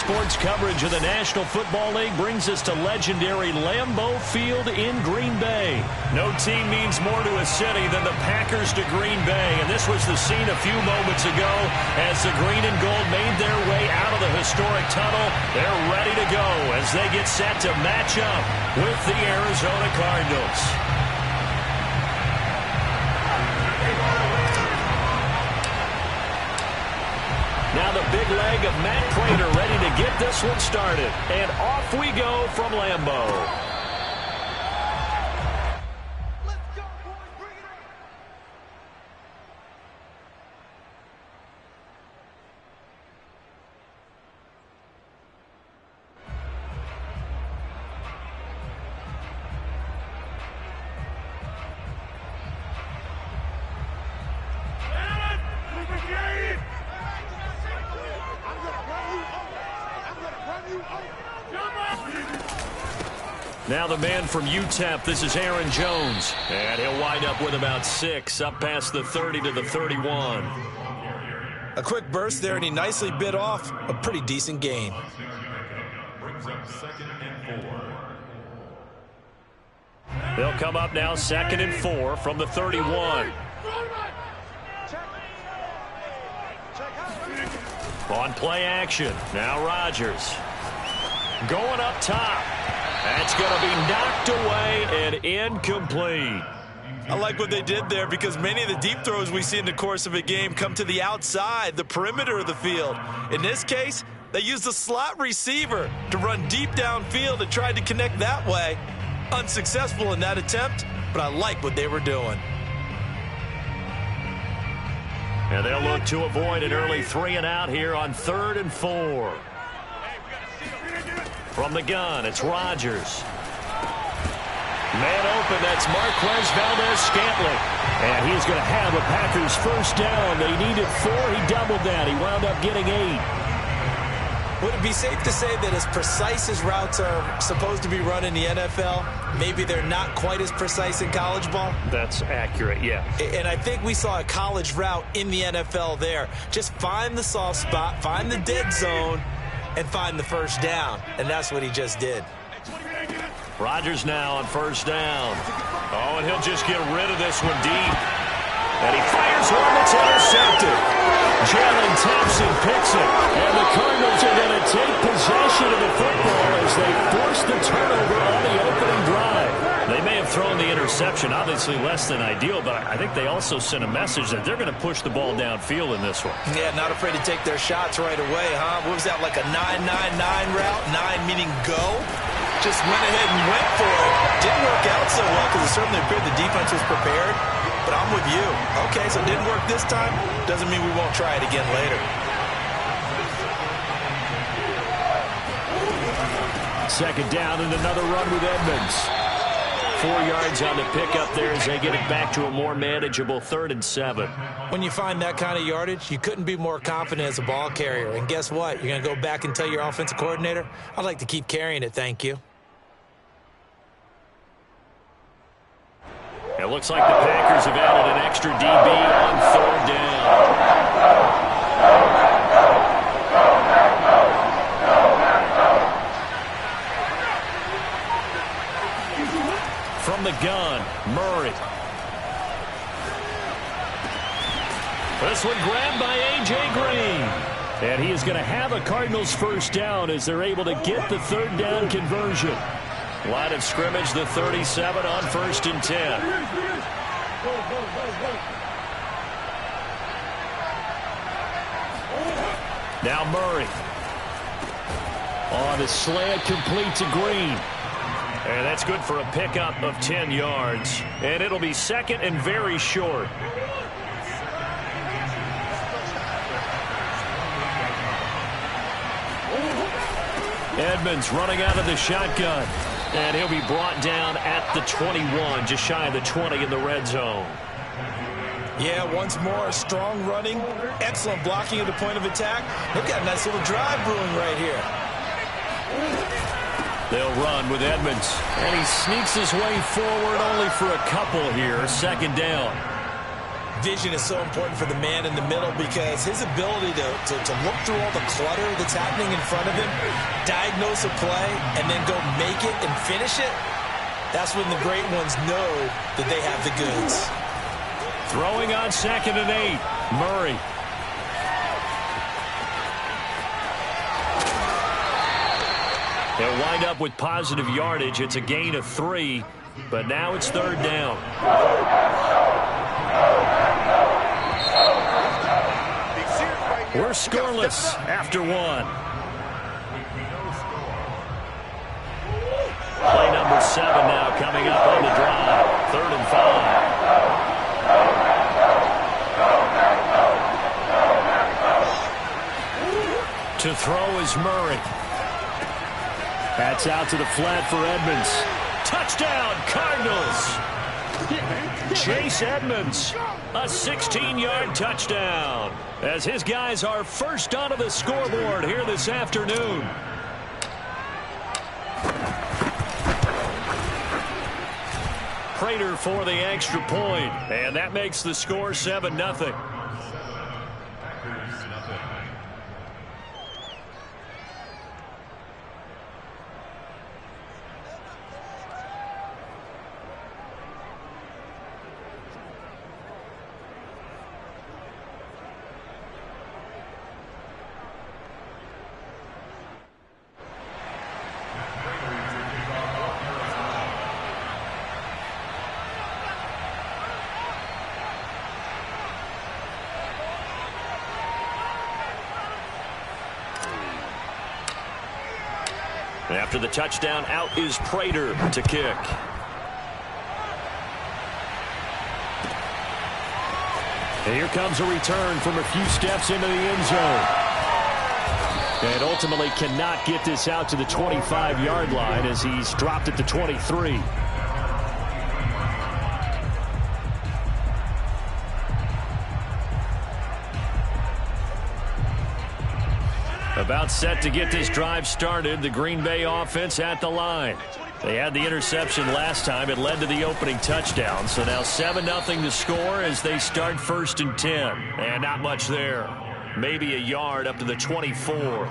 sports coverage of the National Football League brings us to legendary Lambeau Field in Green Bay. No team means more to a city than the Packers to Green Bay, and this was the scene a few moments ago as the green and gold made their way out of the historic tunnel. They're ready to go as they get set to match up with the Arizona Cardinals. Now the big leg of Matt Prater ready to get this one started. And off we go from Lambeau. Now the man from UTEP, this is Aaron Jones. And he'll wind up with about 6, up past the 30 to the 31. A quick burst there, and he nicely bit off a pretty decent gain. They'll come up now 2nd and 4 from the 31. On play action, now Rodgers. Going up top. That's going to be knocked away and incomplete. I like what they did there because many of the deep throws we see in the course of a game come to the outside, the perimeter of the field. In this case, they used the slot receiver to run deep downfield and tried to connect that way. Unsuccessful in that attempt, but I like what they were doing. And they'll look to avoid an early 3 and out here on 3rd and 4. From the gun, it's Rodgers. Man open, that's Marquez Valdez-Scantling. And he's going to have a Packers first down. They needed 4. He doubled that. He wound up getting 8. Would it be safe to say that as precise as routes are supposed to be run in the NFL, maybe they're not quite as precise in college ball? That's accurate, yeah. And I think we saw a college route in the NFL there. Just find the soft spot, find the dead zone, and find the first down. And that's what he just did. Rodgers now on first down. Oh, and he'll just get rid of this one deep. And he fires one that's intercepted. Jalen Thompson picks it. And the Cardinals are going to take possession of the football as they force the turnover on the opening drive. They may have thrown the interception, obviously less than ideal, but I think they also sent a message that they're going to push the ball downfield in this one. Yeah, not afraid to take their shots right away, huh? What was that, like a 9-9-9 route? 9 meaning go? Just went ahead and went for it. Didn't work out so well because it certainly appeared the defense was prepared. But I'm with you. Okay, so it didn't work this time. Doesn't mean we won't try it again later. Second down and another run with Edmonds. 4 yards on the pickup there as they get it back to a more manageable 3rd and 7. When you find that kind of yardage, you couldn't be more confident as a ball carrier. And guess what? You're going to go back and tell your offensive coordinator, I'd like to keep carrying it, thank you. It looks like the Packers have added an extra DB on 3rd down. From the gun, Murray. This one grabbed by A.J. Green. And he is going to have a Cardinals first down as they're able to get the 3rd down conversion. Line of scrimmage, the 37 on 1st and 10. Now Murray. On the slant, complete to Green. And that's good for a pickup of 10 yards. And it'll be 2nd and very short. Edmonds running out of the shotgun. And he'll be brought down at the 21, just shy of the 20 in the red zone. Yeah, once more, strong running, excellent blocking at the point of attack. They've got a nice little drive brewing right here. They'll run with Edmonds. And he sneaks his way forward only for a couple here. 2nd down. vision is so important for the man in the middle because his ability to look through all the clutter that's happening in front of him, diagnose a play, and then go make it and finish it, that's when the great ones know that they have the goods. Throwing on 2nd and 8, Murray. They'll wind up with positive yardage. It's a gain of 3, but now it's 3rd down. We're scoreless after 1. Play number 7 now coming up on the drive. 3rd and 5. To throw is Murray. That's out to the flat for Edmonds. Touchdown, Cardinals. Chase Edmonds, a 16-yard touchdown, as his guys are first onto the scoreboard here this afternoon. Prater for the extra point, and that makes the score 7-0. After the touchdown, out is Prater to kick. And here comes a return from a few steps into the end zone. And ultimately cannot get this out to the 25-yard line as he's dropped at the 23. About set to get this drive started, the Green Bay offense at the line. They had the interception last time. It led to the opening touchdown. So now 7-0 to score as they start 1st and 10. And not much there. Maybe a yard up to the 24.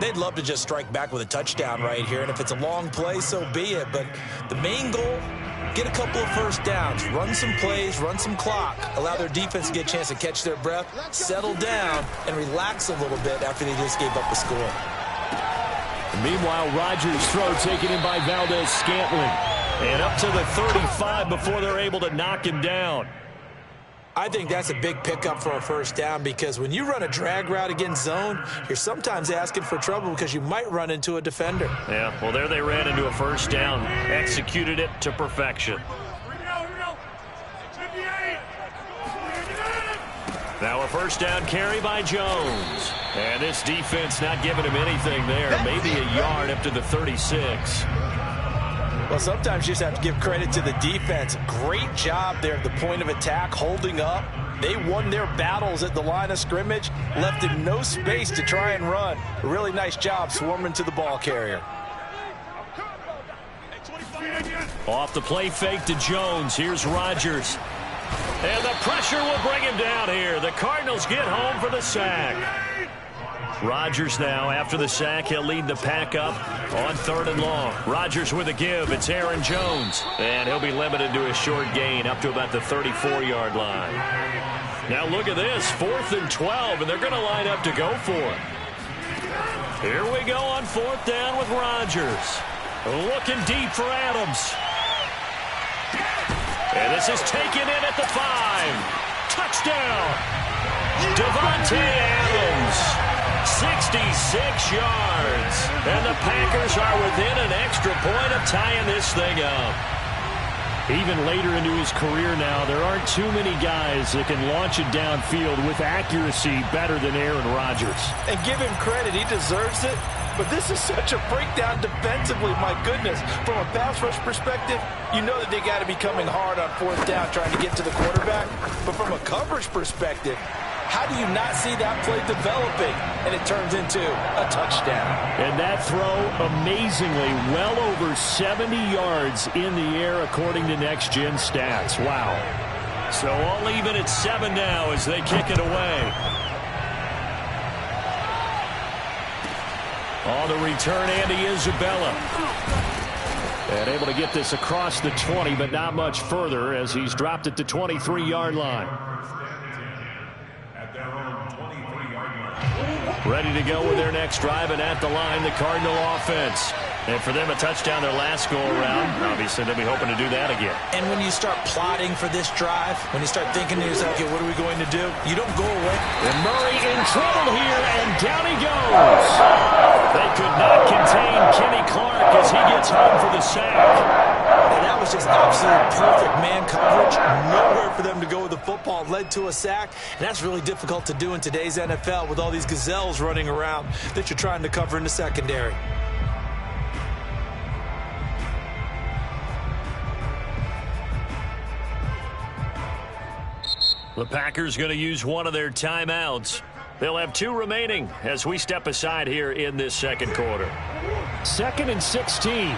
They'd love to just strike back with a touchdown right here. And if it's a long play, so be it. But the main goal, get a couple of first downs, run some plays, run some clock, allow their defense to get a chance to catch their breath, settle down, and relax a little bit after they just gave up a score. Meanwhile, Rodgers' throw taken in by Valdez-Scantling. And up to the 35 before they're able to knock him down. I think that's a big pickup for a first down because when you run a drag route against zone, you're sometimes asking for trouble because you might run into a defender. Yeah, well, there they ran into a first down. Executed it to perfection. Now a first down carry by Jones. And this defense not giving him anything there. Maybe a yard up to the 36. Well, sometimes you just have to give credit to the defense. Great job there at the point of attack, holding up. They won their battles at the line of scrimmage, left him no space to try and run. A really nice job swarming to the ball carrier. Off the play fake to Jones. Here's Rodgers. And the pressure will bring him down here. The Cardinals get home for the sack. Rodgers now, after the sack, he'll lead the pack up on 3rd and long. Rodgers with a give. It's Aaron Jones. And he'll be limited to a short gain up to about the 34-yard line. Now look at this, 4th and 12, and they're going to line up to go for it. Here we go on 4th down with Rodgers. Looking deep for Adams. And this is taken in at the 5. Touchdown. Devontae Adams. 66 yards. And the Packers are within an extra point of tying this thing up. Even later into his career now, there aren't too many guys that can launch it downfield with accuracy better than Aaron Rodgers. And give him credit, he deserves it. But this is such a breakdown defensively, my goodness. From a pass rush perspective, you know that they got to be coming hard on 4th down trying to get to the quarterback. But from a coverage perspective, how do you not see that play developing? And it turns into a touchdown. And that throw, amazingly, well over 70 yards in the air according to Next Gen Stats. Wow. So all even at 7 now as they kick it away. On the return, Andy Isabella. And able to get this across the 20, but not much further as he's dropped it to 23-yard line. Ready to go with their next drive, and at the line, the Cardinal offense. And for them, a touchdown their last go-around. Obviously, they'll be hoping to do that again. And when you start plotting for this drive, when you start thinking to yourself, okay, what are we going to do? You don't go away. And Murray in trouble here, and down he goes. They could not contain Kenny Clark as he gets home for the sack. And that was just absolute perfect man coverage. Nowhere for them to go with the football. Led to a sack. And that's really difficult to do in today's NFL with all these gazelles running around that you're trying to cover in the secondary. The Packers going to use one of their timeouts. They'll have 2 remaining as we step aside here in this second quarter. 2nd and 16.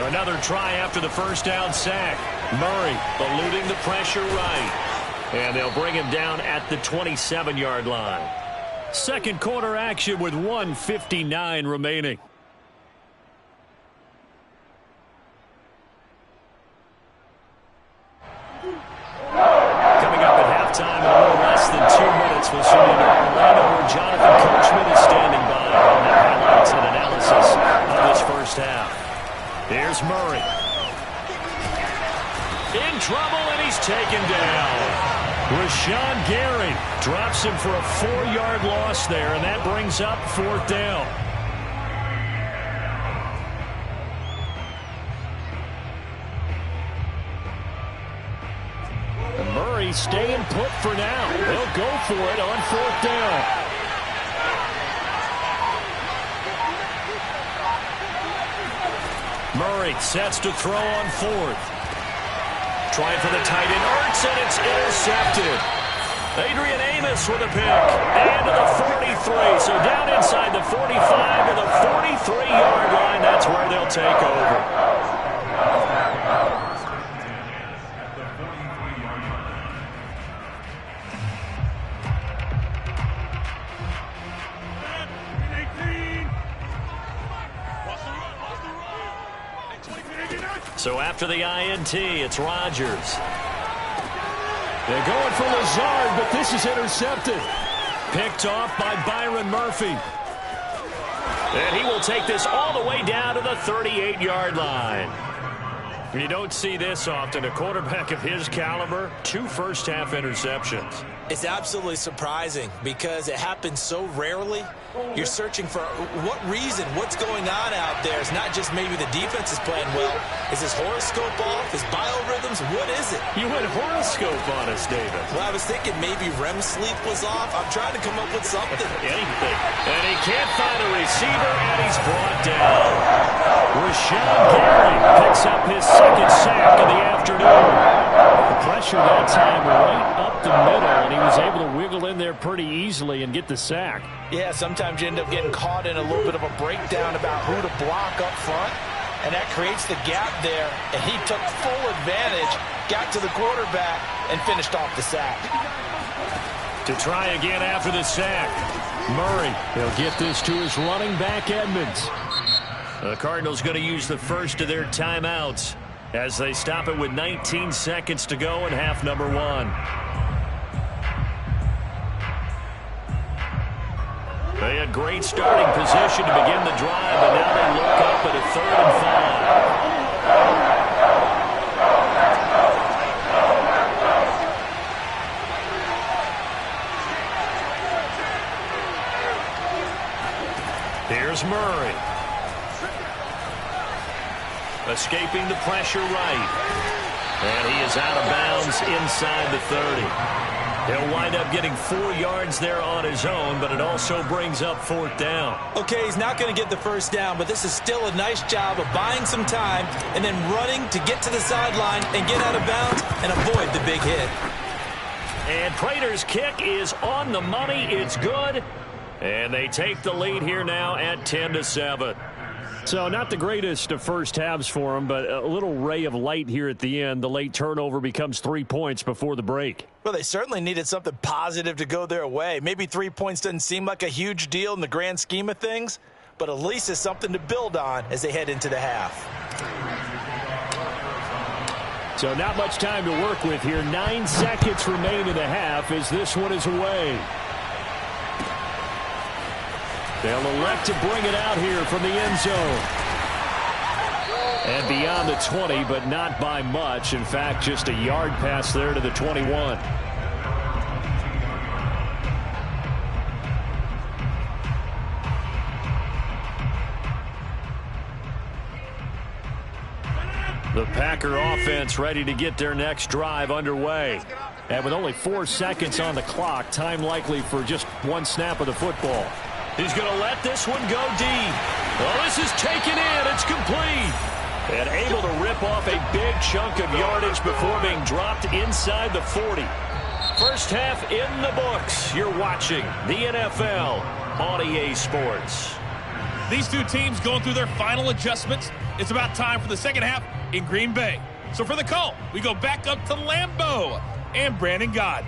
Another try after the first down sack. Murray eluding the pressure right. And they'll bring him down at the 27-yard line. Second quarter action with 1:59 remaining. Coming up at halftime in a little less than 2 minutes, we'll send you to Orlando where Jonathan Coachman is standing by on the highlights and analysis of this first half. Here's Murray. In trouble, and he's taken down. Rashawn Gary drops him for a 4-yard loss there, and that brings up 4th down. And Murray staying put for now. They'll go for it on 4th down. Murray sets to throw on 4th. Trying for the tight end, Ertz, and it's intercepted. Adrian Amos with a pick. And to the 43. So down inside the 45 to the 43-yard line. That's where they'll take over. So after the INT, it's Rodgers. They're going for Lazard, but this is intercepted. Picked off by Byron Murphy. And he will take this all the way down to the 38-yard line. You don't see this often. A quarterback of his caliber, 2 first-half interceptions. It's absolutely surprising because it happens so rarely. You're searching for what reason, what's going on out there. It's not just maybe the defense is playing well. Is his horoscope off? His biorhythms? What is it? You went horoscope on us, David. Well, I was thinking maybe REM sleep was off. I'm trying to come up with something. Anything. And he can't find a receiver, and he's brought down. Rashawn Gary picks up his 2nd sack of the afternoon. The pressure that time right up the middle, and he was able to wiggle in there pretty easily and get the sack. Yeah, sometimes you end up getting caught in a little bit of a breakdown about who to block up front, and that creates the gap there, and he took full advantage, got to the quarterback, and finished off the sack. To try again after the sack, Murray, he'll get this to his running back, Edmonds. The Cardinals going to use the first of their timeouts as they stop it with 19 seconds to go in half number 1. They had great starting position to begin the drive, and now they look up at a 3rd and 5. Here's Murray. Escaping the pressure right. And he is out of bounds inside the 30. He'll wind up getting 4 yards there on his own, but it also brings up 4th down. Okay, he's not going to get the first down, but this is still a nice job of buying some time and then running to get to the sideline and get out of bounds and avoid the big hit. And Prater's kick is on the money. It's good. And they take the lead here now at 10-7. So not the greatest of first halves for them, but a little ray of light here at the end. The late turnover becomes 3 points before the break. Well, they certainly needed something positive to go their way. Maybe 3 points doesn't seem like a huge deal in the grand scheme of things, but at least it's something to build on as they head into the half. So not much time to work with here. 9 seconds remain in the half as this one is away. They'll elect to bring it out here from the end zone. And beyond the 20, but not by much. In fact, just a yard pass there to the 21. The Packer offense ready to get their next drive underway. And with only 4 seconds on the clock, time likely for just one snap of the football. He's going to let this one go deep. Oh, this is taken in. It's complete. And able to rip off a big chunk of yardage before being dropped inside the 40. First half in the books. You're watching the NFL on EA Sports. These two teams going through their final adjustments. It's about time for the second half in Green Bay. So for the call, we go back up to Lambeau and Brandon Gaud.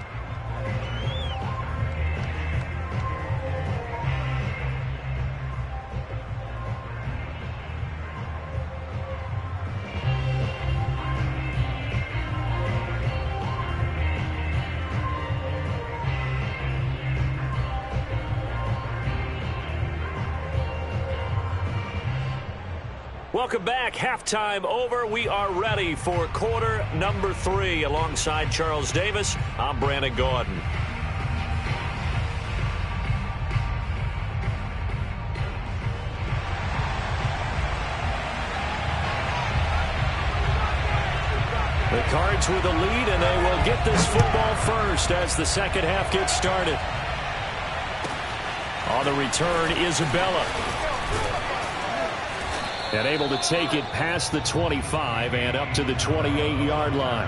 Welcome back. Halftime over. We are ready for quarter number 3. Alongside Charles Davis, I'm Brandon Gaudin. The Cards with the lead, and they will get this football first as the second half gets started. On the return, Isabella. And able to take it past the 25 and up to the 28-yard line.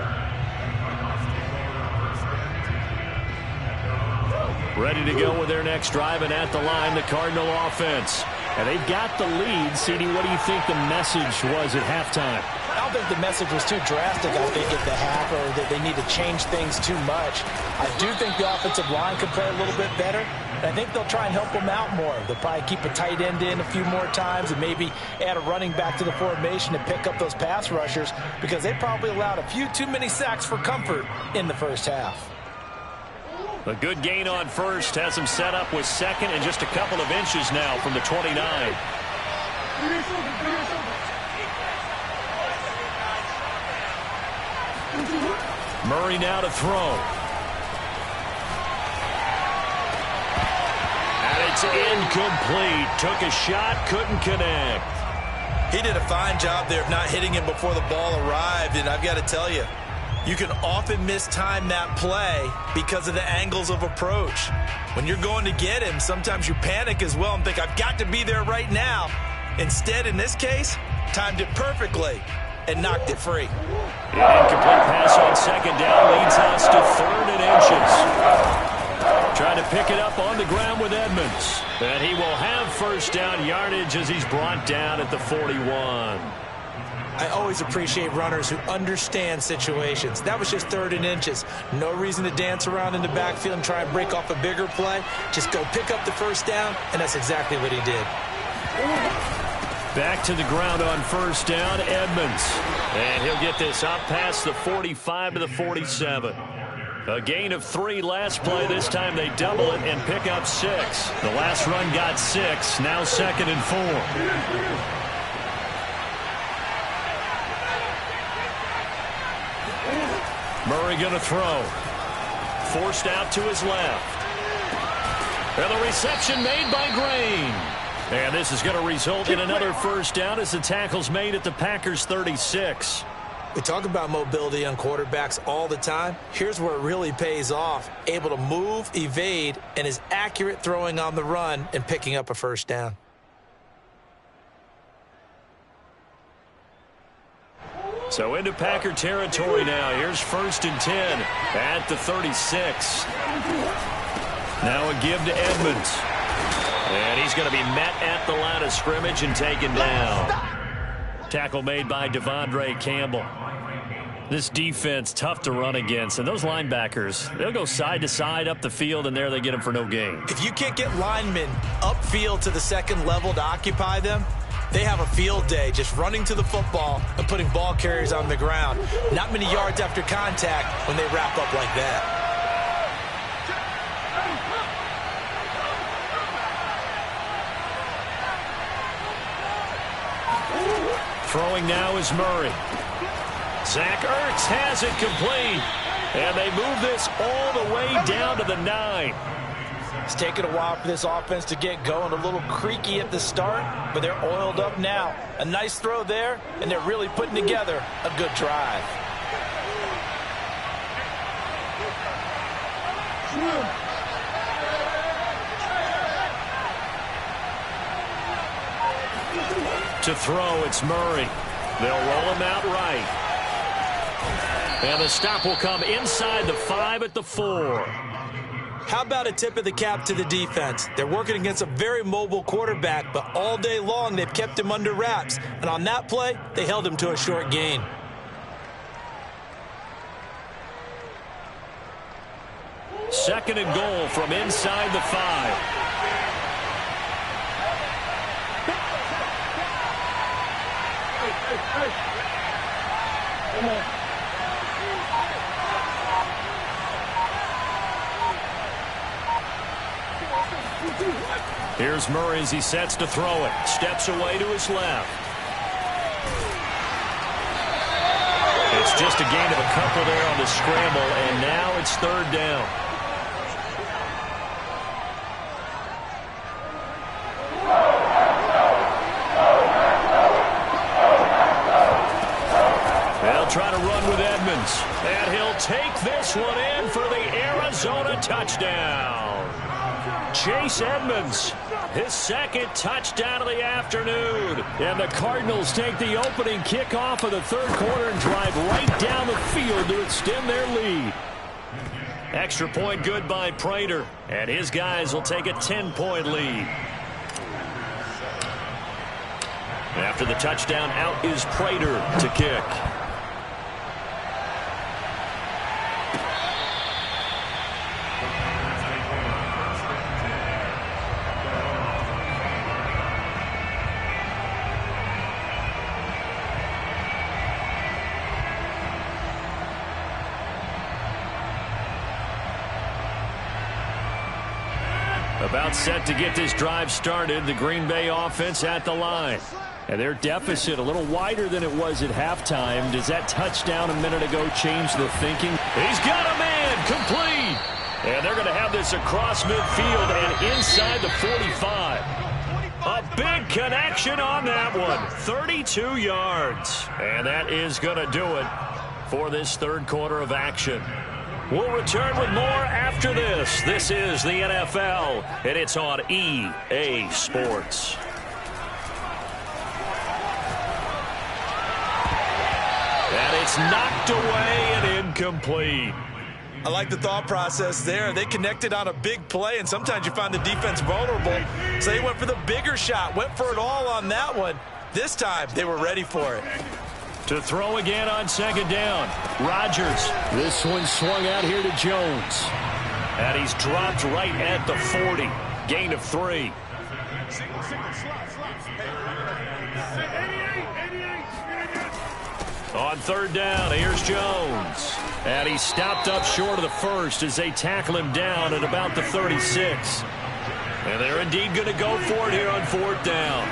Ready to go with their next drive, and at the line, the Cardinal offense. And they've got the lead. CD, what do you think the message was at halftime? I don't think the message was too drastic, I think, at the half, or that they need to change things too much. I do think the offensive line could play a little bit better. I think they'll try and help them out more. They'll probably keep a tight end in a few more times and maybe add a running back to the formation to pick up those pass rushers, because they probably allowed a few too many sacks for comfort in the first half. A good gain on first has them set up with second and just a couple of inches now from the 29. Murray now to throw. It's incomplete. Took a shot, couldn't connect. He did a fine job there of not hitting him before the ball arrived, and I've got to tell you, you can often mistime that play because of the angles of approach. When you're going to get him, sometimes you panic as well and think, I've got to be there right now. Instead, in this case, timed it perfectly and knocked it free. An incomplete pass on second down leads us to 3rd and inches. Trying to pick it up on the ground with Edmonds. And he will have first down yardage as he's brought down at the 41. I always appreciate runners who understand situations. That was just 3rd and inches. No reason to dance around in the backfield and try and break off a bigger play. Just go pick up the first down, and that's exactly what he did. Back to the ground on first down, Edmonds. And he'll get this up past the 45 to the 47. A gain of 3 last play. This time they double it and pick up 6. The last run got 6. Now 2nd and 4. Murray going to throw. Forced out to his left. And the reception made by Grain. And this is going to result in another first down as the tackle's made at the Packers' 36. We talk about mobility on quarterbacks all the time. Here's where it really pays off. Able to move, evade, and is accurate throwing on the run and picking up a first down. So into Packer territory now. Here's 1st and 10 at the 36. Now a give to Edmonds. And he's going to be met at the line of scrimmage and taken down. Tackle made by Devondre Campbell. This defense, tough to run against. And those linebackers, they'll go side to side up the field, and there they get them for no gain. If you can't get linemen upfield to the second level to occupy them, they have a field day just running to the football and putting ball carriers on the ground. Not many yards after contact when they wrap up like that. Throwing now is Murray. Zach Ertz has it complete. And they move this all the way down to the 9. It's taken a while for this offense to get going. A little creaky at the start, but they're oiled up now. A nice throw there, and they're really putting together a good drive. To throw, it's Murray. They'll roll him out right. And the stop will come inside the 5 at the 4. How about a tip of the cap to the defense? They're working against a very mobile quarterback, but all day long they've kept him under wraps. And on that play, they held him to a short gain. Second and goal from inside the 5. Here's Murray as he sets to throw it. Steps away to his left. It's just a gain of a couple there on the scramble, and now it's third down. They'll try to run with Edmonds, and he'll take this one in for the Arizona touchdown. Chase Edmonds, his second touchdown of the afternoon. And the Cardinals take the opening kickoff of the third quarter and drive right down the field to extend their lead. Extra point good by Prater, and his guys will take a 10-point lead. After the touchdown, out is Prater to kick. About set to get this drive started, the Green Bay offense at the line. And their deficit a little wider than it was at halftime. Does that touchdown a minute ago change the thinking? He's got a man, complete. And they're going to have this across midfield and inside the 45. A big connection on that one. 32 yards. And that is going to do it for this third quarter of action. We'll return with more after this. This is the NFL, and it's on EA Sports. And it's knocked away and incomplete. I like the thought process there. They connected on a big play, and sometimes you find the defense vulnerable. So they went for the bigger shot, went for it all on that one. This time, they were ready for it. To throw again on second down, Rodgers. This one swung out here to Jones. And he's dropped right at the 40. Gain of 3. On third down, here's Jones. And he's stopped up short of the first as they tackle him down at about the 36. And they're indeed going to go for it here on fourth down.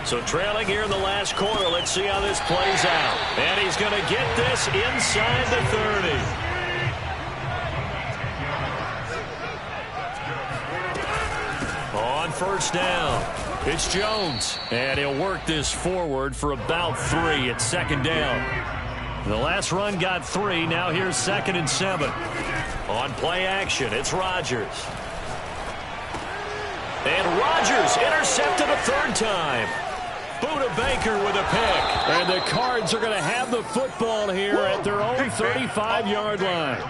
So trailing here in the last quarter, let's see how this plays out. And he's going to get this inside the 30. On first down, it's Jones. And he'll work this forward for about 3 at second down. The last run got 3. Now here's 2nd and 7. On play action, it's Rodgers. And Rodgers intercepted a third time. Buda Baker with a pick. And the Cards are going to have the football here at their own 35-yard line.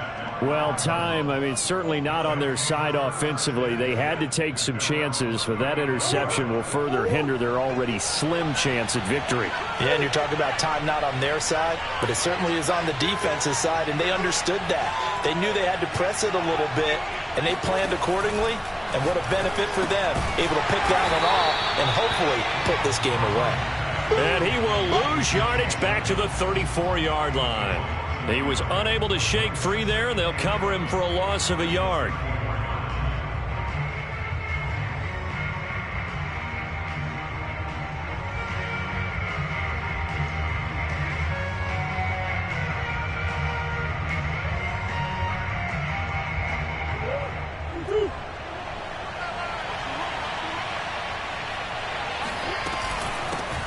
Well, time, certainly not on their side offensively. They had to take some chances, but that interception will further hinder their already slim chance at victory. Yeah, and you're talking about time not on their side, but it certainly is on the defense's side, and they understood that. They knew they had to press it a little bit, and they planned accordingly, and what a benefit for them, able to pick that one off and hopefully put this game away. And he will lose yardage back to the 34-yard line. He was unable to shake free there, and they'll cover him for a loss of a yard.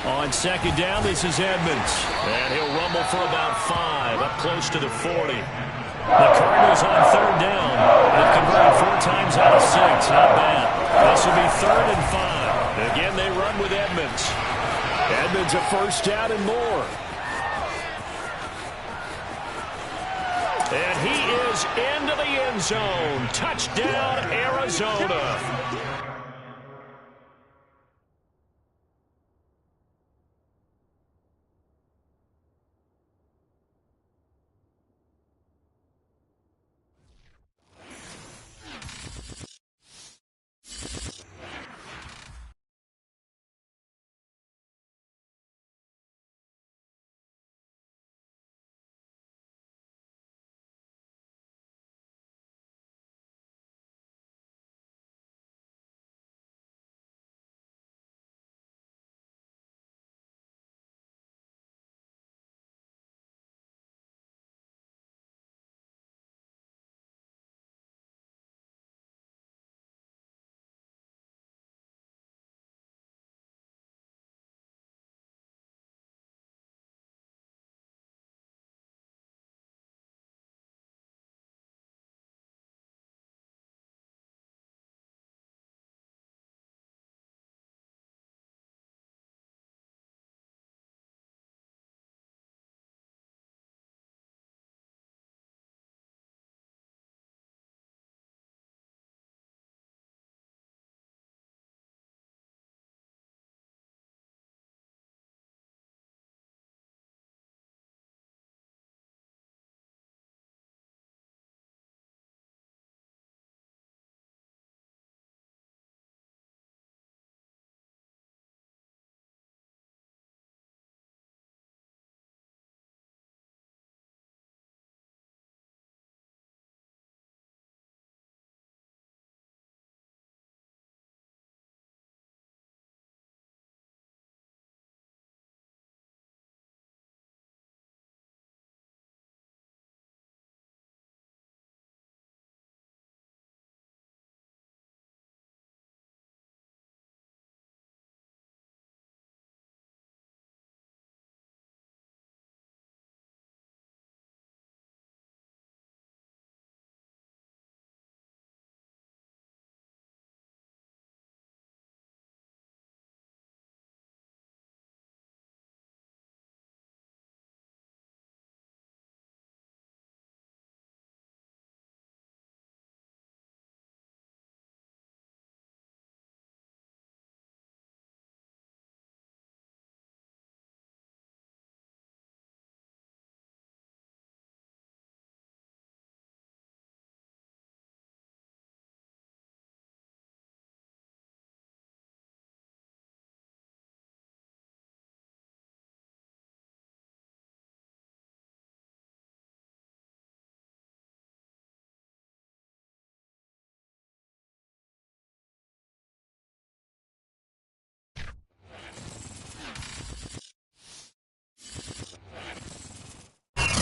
On second down, this is Edmonds. And he'll rumble for about 5, up close to the 40. The Cardinals on third down. They've converted 4 times out of 6. Not bad. This will be 3rd and 5. Again, they run with Edmonds. Edmonds a first down and more. And he is into the end zone. Touchdown, Arizona.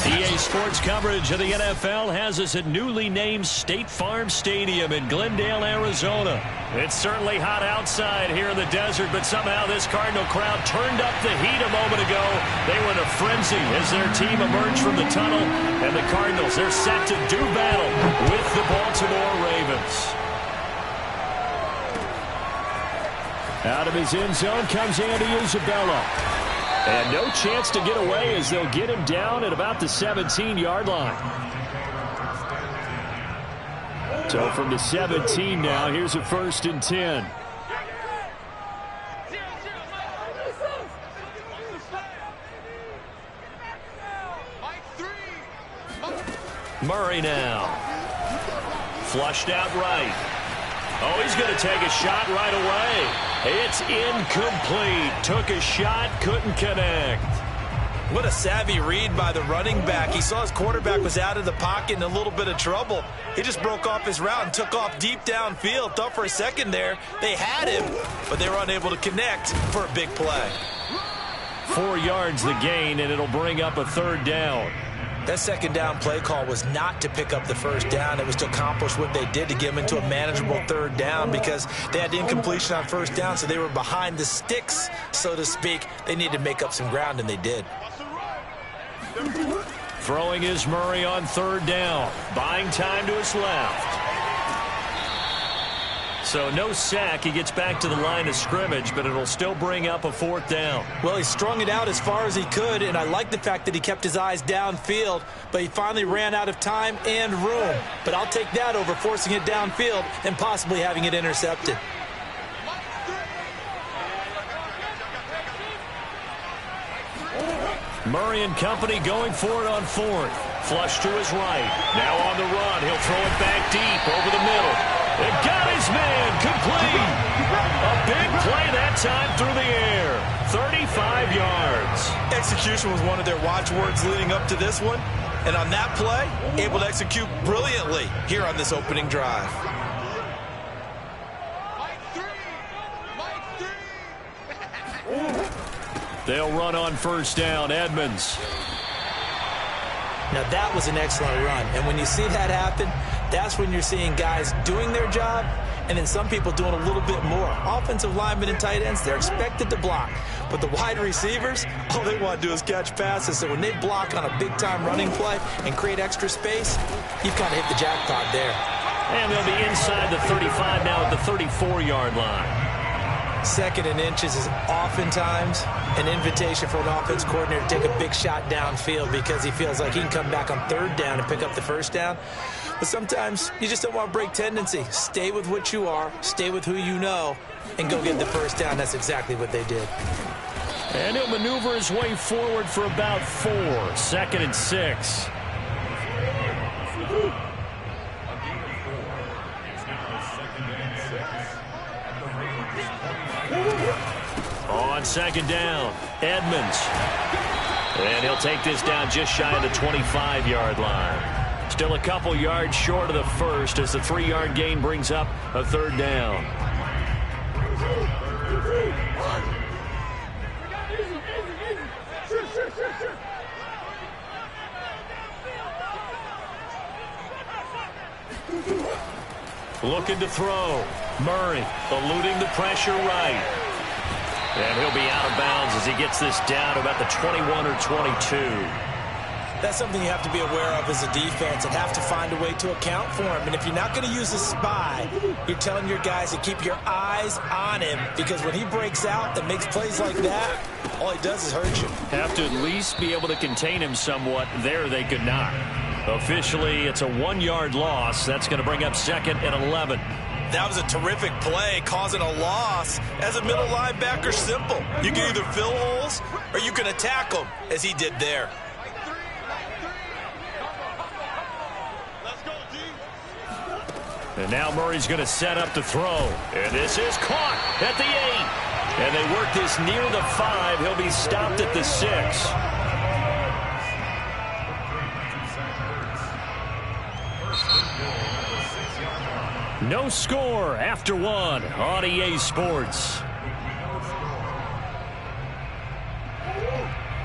EA Sports coverage of the NFL has us at newly named State Farm Stadium in Glendale, Arizona. It's certainly hot outside here in the desert, but somehow this Cardinal crowd turned up the heat a moment ago. They were in a frenzy as their team emerged from the tunnel, and the Cardinals, they're set to do battle with the Baltimore Ravens. Out of his end zone comes Andy Isabella. And no chance to get away as they'll get him down at about the 17-yard line. So from the 17 now, here's a 1st and 10. Murray now. Flushed out right. Oh, he's going to take a shot right away. It's incomplete. Took a shot, couldn't connect. What a savvy read by the running back. He saw his quarterback was out of the pocket in a little bit of trouble. He just broke off his route and took off deep downfield. Thought for a second there they had him, but they were unable to connect for a big play. 4 yards the gain, and it'll bring up a 3rd down. That 2nd down play call was not to pick up the 1st down. It was to accomplish what they did to get them into a manageable 3rd down because they had incompletion on 1st down, so they were behind the sticks, so to speak. They needed to make up some ground, and they did. Throwing is Murray on 3rd down. Buying time to his left. So no sack. He gets back to the line of scrimmage, but it'll still bring up a 4th down. Well, he strung it out as far as he could, and I like the fact that he kept his eyes downfield, but he finally ran out of time and room. But I'll take that over forcing it downfield and possibly having it intercepted. Murray and company going for it on 4th. Flush to his right. Now on the run. He'll throw it back deep over the middle. It got his man. Complete. A big play that time through the air. 35 yards. Execution was one of their watchwords leading up to this one. And on that play, able to execute brilliantly here on this opening drive. They'll run on 1st down. Edmonds. Now that was an excellent run. And when you see that happen, that's when you're seeing guys doing their job and then some people doing a little bit more. Offensive linemen and tight ends, they're expected to block. But the wide receivers, all they want to do is catch passes. So when they block on a big-time running play and create extra space, you've kind of hit the jackpot there. And they'll be inside the 35 now at the 34-yard line. 2nd and inches is oftentimes an invitation for an offense coordinator to take a big shot downfield because he feels like he can come back on 3rd down and pick up the 1st down. But sometimes you just don't want to break tendency. Stay with what you are, stay with who you know, and go get the 1st down. That's exactly what they did. And he'll maneuver his way forward for about 4. 2nd and 6. On 2nd down, Edmonds. And he'll take this down just shy of the 25-yard line. Still a couple yards short of the 1st as the 3-yard gain brings up a 3rd down. Looking to throw. Murray eluding the pressure right. And he'll be out of bounds as he gets this down to about the 21 or 22. That's something you have to be aware of as a defense and have to find a way to account for him. And if you're not going to use a spy, you're telling your guys to keep your eyes on him because when he breaks out and makes plays like that, all he does is hurt you. Have to at least be able to contain him somewhat. There they could not. Officially, it's a 1-yard loss. That's going to bring up 2nd and 11. That was a terrific play, causing a loss. As a middle linebacker, simple. You can either fill holes or you can attack them, as he did there. And now Murray's going to set up to throw. And this is caught at the 8. And they work this near the 5. He'll be stopped at the 6. No score after 1 on EA Sports.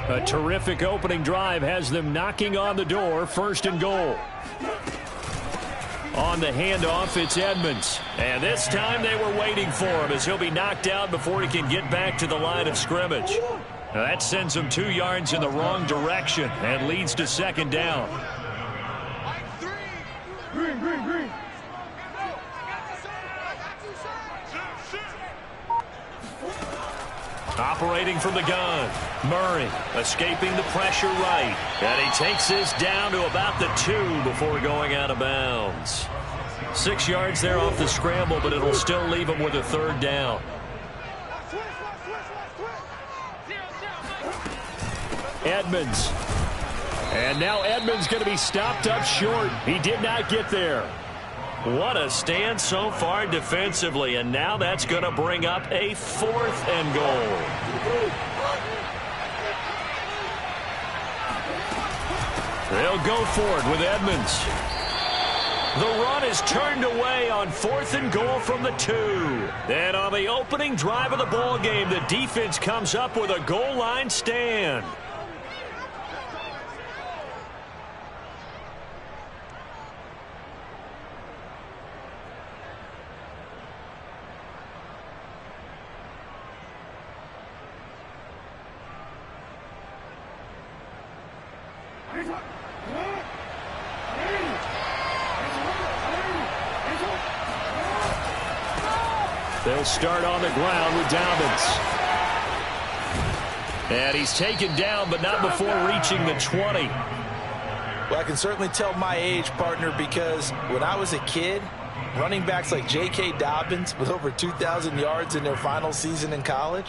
A terrific opening drive has them knocking on the door. 1st and goal. On the handoff, it's Edmonds. And this time they were waiting for him as he'll be knocked out before he can get back to the line of scrimmage. Now that sends him 2 yards in the wrong direction and leads to 2nd down. Green. Operating from the gun, Murray escaping the pressure right. And he takes this down to about the 2 before going out of bounds. 6 yards there off the scramble, but it'll still leave him with a third down. Edmonds. And now Edmonds going to be stopped up short. He did not get there. What a stand so far defensively, and now that's going to bring up a 4th and goal. They'll go for it with Edmonds. The run is turned away on 4th and goal from the 2. Then on the opening drive of the ball game, the defense comes up with a goal line stand. They'll start on the ground with Dobbins. And he's taken down, but not before reaching the 20. Well, I can certainly tell my age, partner, because when I was a kid, running backs like J.K. Dobbins with over 2,000 yards in their final season in college,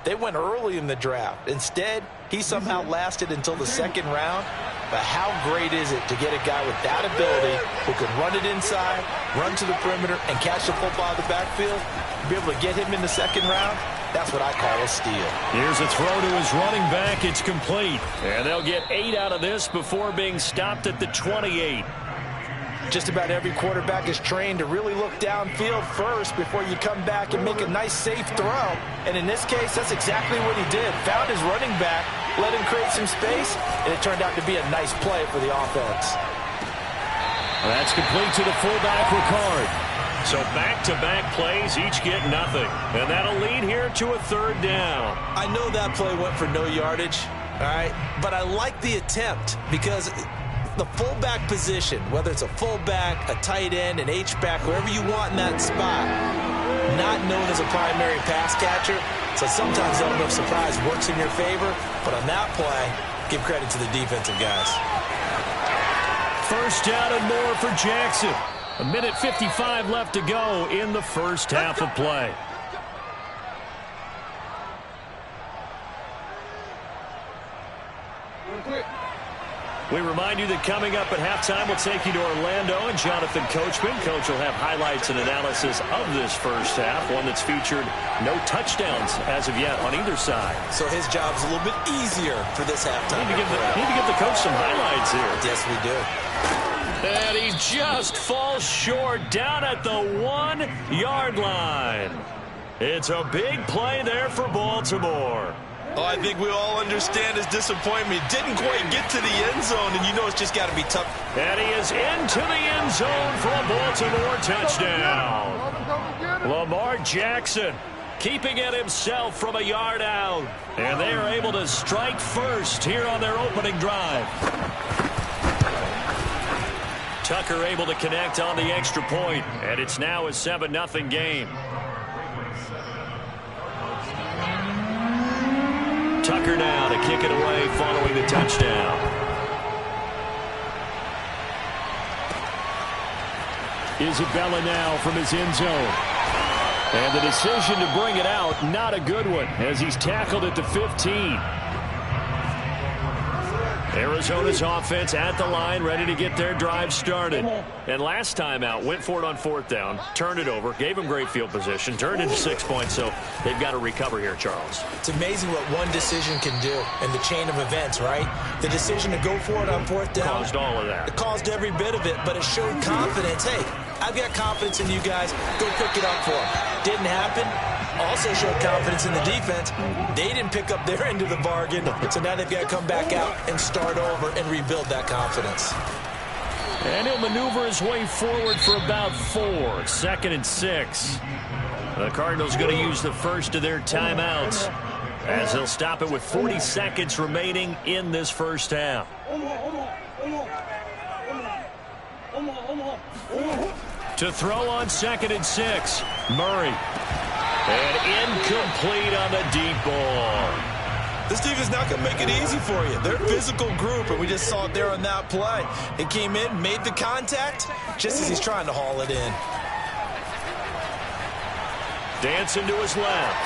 they went early in the draft. Instead, he somehow lasted until the 2nd round. But how great is it to get a guy with that ability who can run it inside, run to the perimeter, and catch the football in the backfield? Be able to get him in the 2nd round, that's what I call a steal. Here's a throw to his running back. It's complete. And they'll get 8 out of this before being stopped at the 28. Just about every quarterback is trained to really look downfield first before you come back and make a nice, safe throw. And in this case, that's exactly what he did. Found his running back, let him create some space, and it turned out to be a nice play for the offense. That's complete to the fullback, Ricard. So back-to-back plays, each get nothing. And that'll lead here to a 3rd down. I know that play went for no yardage, all right? But I like the attempt because the fullback position, whether it's a fullback, a tight end, an H-back, wherever you want in that spot, not known as a primary pass catcher. So sometimes the element of surprise works in your favor. But on that play, give credit to the defensive guys. 1st down and more for Jackson. 1:55 left to go in the first half of play. We remind you that coming up at halftime, we'll take you to Orlando and Jonathan Coachman. Coach will have highlights and analysis of this first half, one that's featured no touchdowns as of yet on either side. So his job's a little bit easier for this halftime. Need to give the coach some highlights here. Yes, we do. And he just falls short down at the 1-yard line. It's a big play there for Baltimore. Oh, I think we all understand his disappointment. Didn't quite get to the end zone, and you know it's just got to be tough. And he is into the end zone for a Baltimore touchdown. Lamar Jackson keeping it himself from a yard out. And they are able to strike first here on their opening drive. Tucker able to connect on the extra point, and it's now a 7-0 game. Tucker now to kick it away following the touchdown. Isabella now from his end zone. And the decision to bring it out, not a good one, as he's tackled at the 15. Arizona's offense at the line, ready to get their drive started. And last time out, went for it on 4th down, turned it over, gave them great field position, turned into 6 points, so they've got to recover here, Charles. It's amazing what one decision can do in the chain of events, right? The decision to go for it on 4th down. Caused all of that. It caused every bit of it, but it showed confidence. Hey, I've got confidence in you guys. Go pick it up for them. Didn't happen. Also showed confidence in the defense. They didn't pick up their end of the bargain, so now they've got to come back out and start over and rebuild that confidence. And he'll maneuver his way forward for about 4. 2nd and 6. The Cardinals going to use the first of their timeouts as they'll stop it with 40 seconds remaining in this first half. To throw on 2nd and 6. Murray. And incomplete on the deep ball. This defense is not going to make it easy for you. They're a physical group, and we just saw it there on that play. It came in, made the contact, just as he's trying to haul it in. Dancing to his left.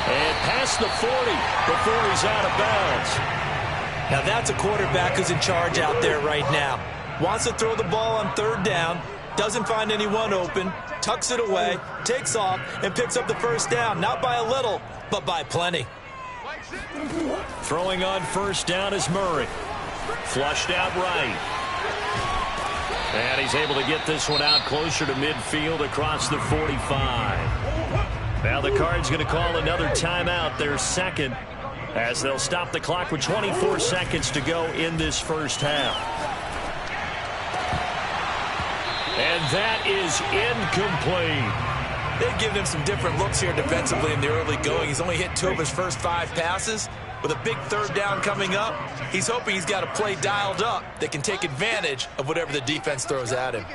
And past the 40 before he's out of bounds. Now that's a quarterback who's in charge out there right now. Wants to throw the ball on third down, doesn't find anyone open, tucks it away, takes off, and picks up the first down. Not by a little, but by plenty. Throwing on first down is Murray. Flushed out right. And he's able to get this one out closer to midfield across the 45. Now the Cards going to call another timeout, their second, as they'll stop the clock with 24 seconds to go in this first half. And that is incomplete. They've given him some different looks here defensively in the early going. He's only hit 2 of his first 5 passes. With a big third down coming up, he's hoping he's got a play dialed up that can take advantage of whatever the defense throws at him.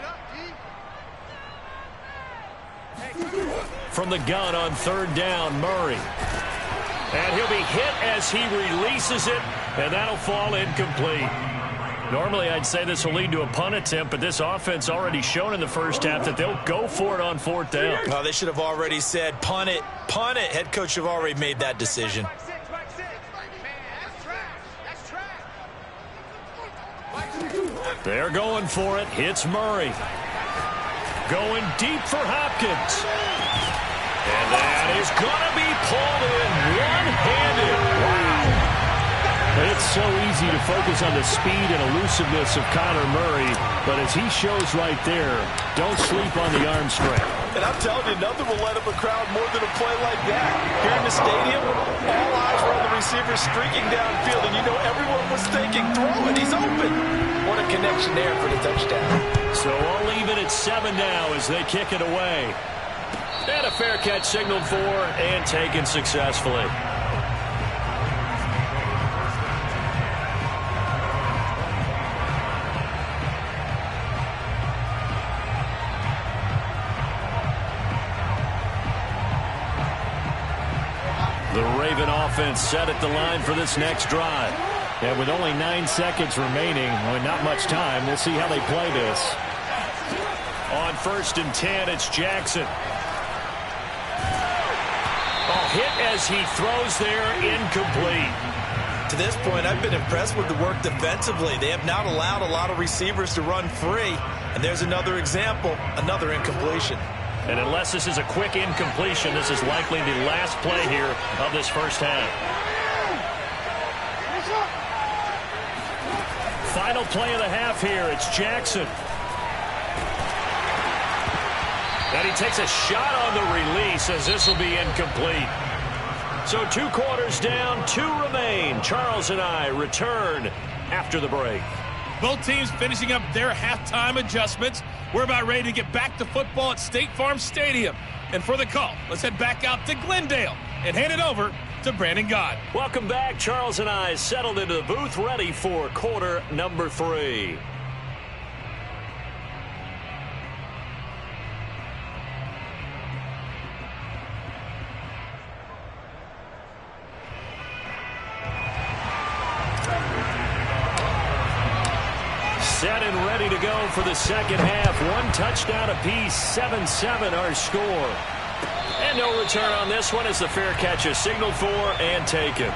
From the gun on third down, Murray. And he'll be hit as he releases it, and that'll fall incomplete. Normally, I'd say this will lead to a punt attempt, but this offense already shown in the first half that they'll go for it on fourth down. Oh, they should have already said, punt it, punt it. Head coach should have already made that decision. They're going for it. Hits Murray. Going deep for Hopkins. And that is going to be pulled in one-handed. Wow. It's so easy to focus on the speed and elusiveness of Kyler Murray, but as he shows right there, don't sleep on the arm strength. And I'm telling you, nothing will light up a crowd more than a play like that. Here in the stadium, all eyes were on the receiver streaking downfield, and you know everyone was thinking, throw it, he's open. What a connection there for the touchdown. So I'll leave it at 7 now as they kick it away. And a fair catch signaled for and taken successfully. The Raven offense set at the line for this next drive. And with only 9 seconds remaining, not much time, we'll see how they play this. On 1st and 10, it's Jackson. A hit as he throws there, incomplete. To this point, I've been impressed with the work defensively. They have not allowed a lot of receivers to run free. And there's another example, another incompletion. And unless this is a quick incompletion, this is likely the last play here of this first half. Final play of the half here. It's Jackson. And he takes a shot on the release as this will be incomplete. So 2 quarters down, 2 remain. Charles and I return after the break. Both teams finishing up their halftime adjustments. We're about ready to get back to football at State Farm Stadium. And for the call, let's head back out to Glendale and hand it over to Brandon Gott. Welcome back. Charles and I settled into the booth, ready for quarter number 3. Set and ready to go for the second half. 1 touchdown apiece, 7-7 our score. And no return on this one as the fair catch is signaled for and taken.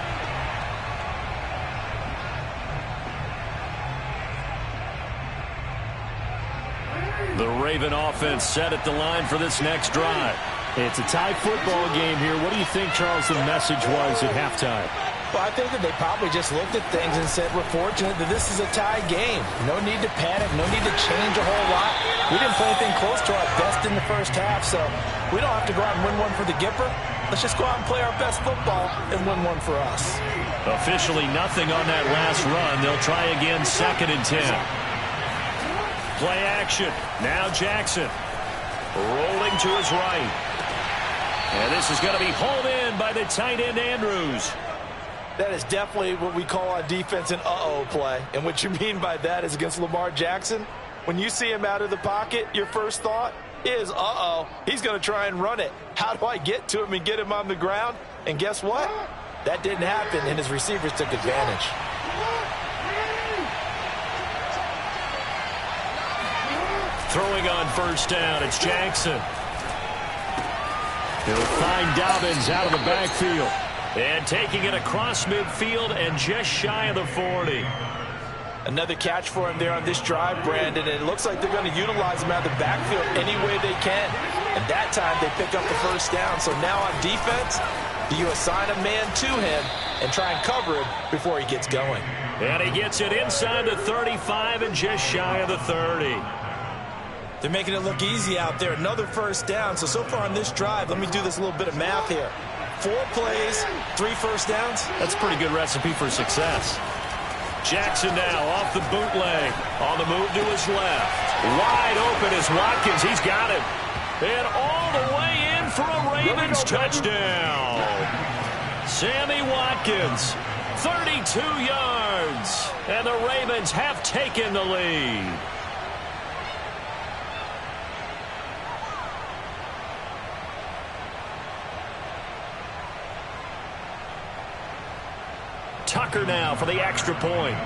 The Raven offense set at the line for this next drive. It's a tie football game here. What do you think, Charles, the message was at halftime? Well, I think that they probably just looked at things and said, we're fortunate that this is a tie game. No need to panic, no need to change a whole lot. We didn't play anything close to our best in the first half, so we don't have to go out and win one for the Gipper. Let's just go out and play our best football and win one for us. Officially nothing on that last run. They'll try again, 2nd and 10. Play action. Now Jackson. Rolling to his right. And this is going to be hauled in by the tight end, Andrews. That is definitely what we call on defense an uh-oh play. And what you mean by that is against Lamar Jackson, when you see him out of the pocket, your first thought is, uh-oh, he's going to try and run it. How do I get to him and get him on the ground? And guess what? That didn't happen, and his receivers took advantage. Throwing on first down, it's Jackson. He'll find Dobbins out of the backfield. And taking it across midfield and just shy of the 40. Another catch for him there on this drive, Brandon. And it looks like they're going to utilize him out of the backfield any way they can. And that time they pick up the first down. So now on defense, do you assign a man to him and try and cover him before he gets going? And he gets it inside the 35 and just shy of the 30. They're making it look easy out there. Another first down. So far on this drive, let me do this little bit of math here. 4 plays, 3 first downs. That's a pretty good recipe for success. Jackson now off the bootleg. On the move to his left. Wide open is Watkins. He's got it. And all the way in for a Ravens touchdown. Sammy Watkins, 32 yards. And the Ravens have taken the lead. Tucker now for the extra point.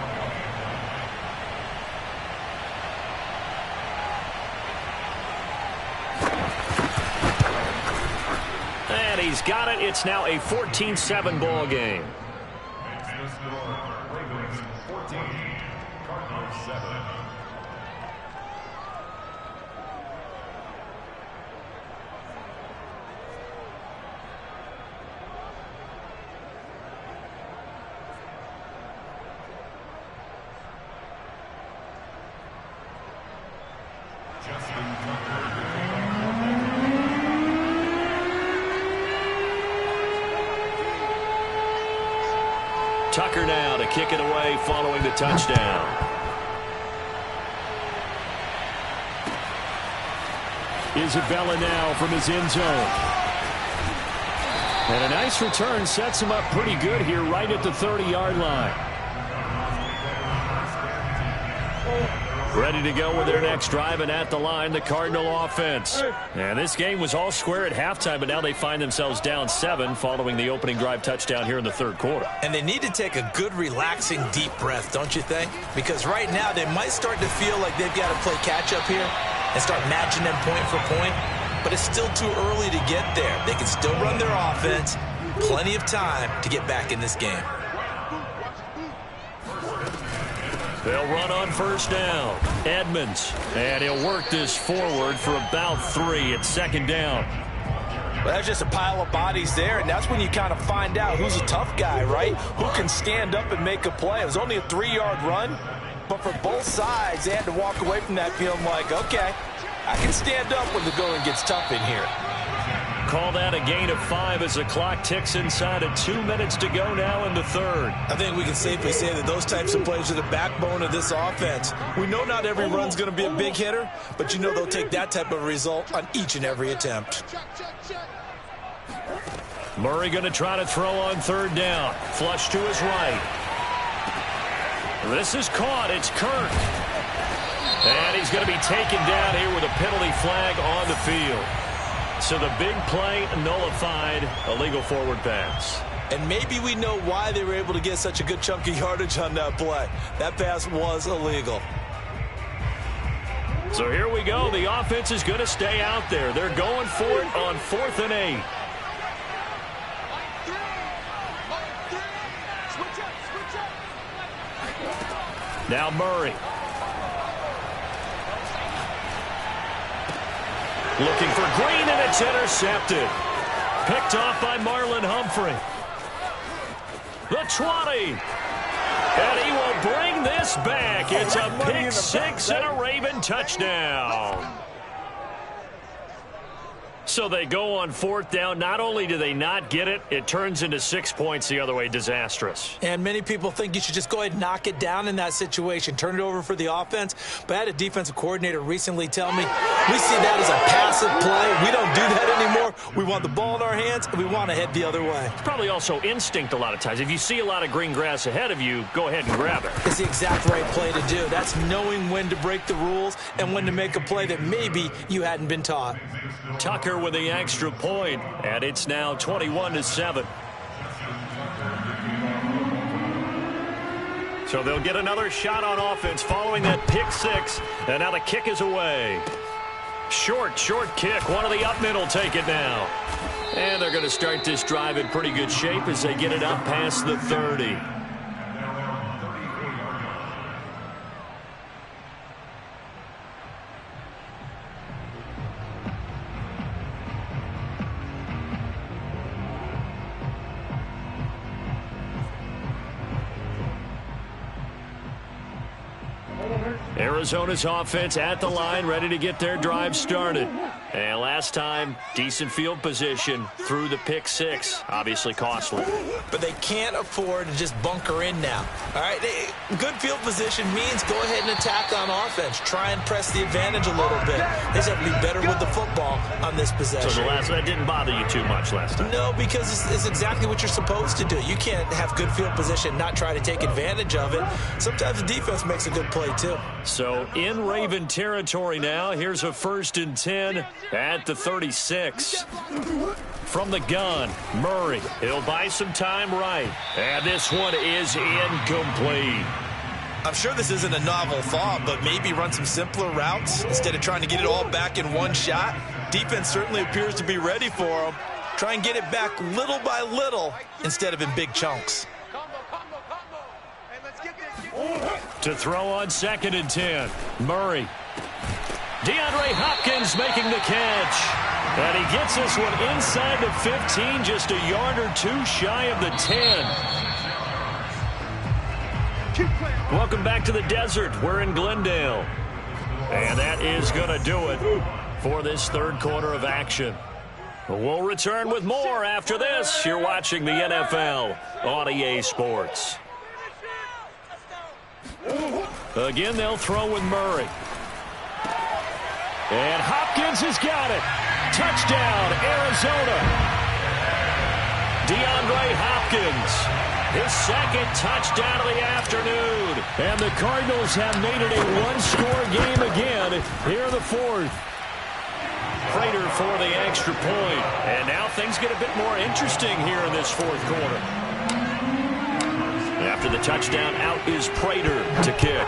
And he's got it. It's now a 14-7 ball game. Tucker now to kick it away following the touchdown. Isabella now from his end zone. And a nice return sets him up pretty good here right at the 30-yard line. Ready to go with their next drive, and at the line, the Cardinal offense. And this game was all square at halftime, but now they find themselves down 7 following the opening drive touchdown here in the third quarter. And they need to take a good, relaxing, deep breath, don't you think? Because right now they might start to feel like they've got to play catch-up here and start matching them point for point. But it's still too early to get there. They can still run their offense. Plenty of time to get back in this game. They'll run on first down. Edmonds. And he'll work this forward for about 3 at second down. Well, that's just a pile of bodies there, and that's when you kind of find out who's a tough guy, right? Who can stand up and make a play. It was only a 3-yard run, but for both sides, they had to walk away from that feeling like, okay, I can stand up when the going gets tough in here. Call that a gain of 5 as the clock ticks inside of 2 minutes to go now in the third. I think we can safely say that those types of plays are the backbone of this offense. We know not every run's going to be a big hitter, but you know they'll take that type of result on each and every attempt. Murray going to try to throw on third down. Flush to his right. This is caught. It's Kirk. And he's going to be taken down here with a penalty flag on the field. So the big play nullified, illegal forward pass. And maybe we know why they were able to get such a good chunk of yardage on that play. That pass was illegal. So here we go. The offense is going to stay out there. They're going for it on 4th and 8. Now Murray. Looking for Green, and it's intercepted. Picked off by Marlon Humphrey. The 20. And he will bring this back. It's a pick 6 and a Raven touchdown. So they go on 4th down. Not only do they not get it, it turns into 6 points the other way. Disastrous. And many people think you should just go ahead and knock it down in that situation. Turn it over for the offense. But I had a defensive coordinator recently tell me, we see that as a passive play. We don't do that anymore. We want the ball in our hands, and we want to head the other way. It's probably also instinct a lot of times. If you see a lot of green grass ahead of you, go ahead and grab it. It's the exact right play to do. That's knowing when to break the rules and when to make a play that maybe you hadn't been taught. Tucker with the extra point, and it's now 21-7. So they'll get another shot on offense following that pick six. And now the kick is away. Short kick. One of the up men will take it now. And they're going to start this drive in pretty good shape as they get it up past the 30. Arizona's offense at the line, ready to get their drive started. And last time, decent field position through the pick six. Obviously costly. But they can't afford to just bunker in now. All right, good field position means go ahead and attack on offense. Try and press the advantage a little bit. They just have to be better with the football on this possession. So that didn't bother you too much last time? No, because it's exactly what you're supposed to do. You can't have good field position, not try to take advantage of it. Sometimes the defense makes a good play too. So in Raven territory now, here's a 1st and 10 at the 36. From the gun, Murray. He'll buy some time right. And this one is incomplete. I'm sure this isn't a novel thought, but maybe run some simpler routes instead of trying to get it all back in one shot. Defense certainly appears to be ready for them. Try and get it back little by little instead of in big chunks. To throw on 2nd and 10. Murray. DeAndre Hopkins making the catch. And he gets this one inside the 15, just a yard or two shy of the 10. Welcome back to the desert. We're in Glendale. And that is going to do it for this third quarter of action. We'll return with more after this. You're watching the NFL on EA Sports. Again, they'll throw with Murray. And Hopkins has got it. Touchdown, Arizona. DeAndre Hopkins, his second touchdown of the afternoon. And the Cardinals have made it a one-score game again here in the fourth. Prater for the extra point. And now things get a bit more interesting here in this fourth quarter. After the touchdown, out is Prater to kick.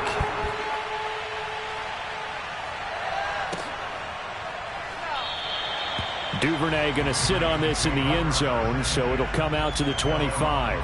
Duvernay going to sit on this in the end zone, so it'll come out to the 25.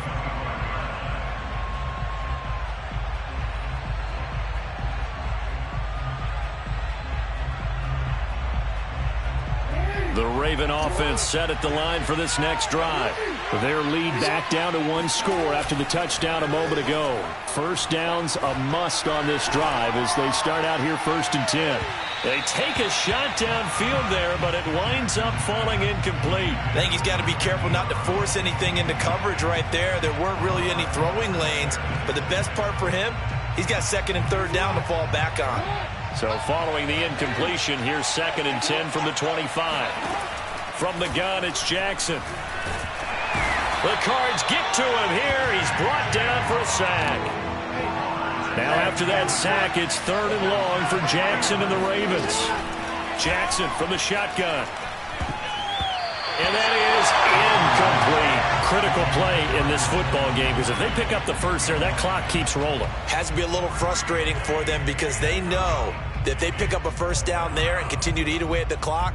The Raven offense set at the line for this next drive. Their lead back down to one score after the touchdown a moment ago. First down's a must on this drive as they start out here 1st and 10. They take a shot downfield there, but it winds up falling incomplete. I think he's got to be careful not to force anything into coverage right there. There weren't really any throwing lanes, but the best part for him, he's got 2nd and 3rd down to fall back on. So following the incompletion, here's 2nd and 10 from the 25. From the gun, it's Jackson. The Cards get to him here. He's brought down for a sack. Now after that sack, it's 3rd and long for Jackson and the Ravens. Jackson from the shotgun. And that is incomplete. Critical play in this football game because if they pick up the first there, that clock keeps rolling. Has to be a little frustrating for them because they know that if they pick up a first down there and continue to eat away at the clock,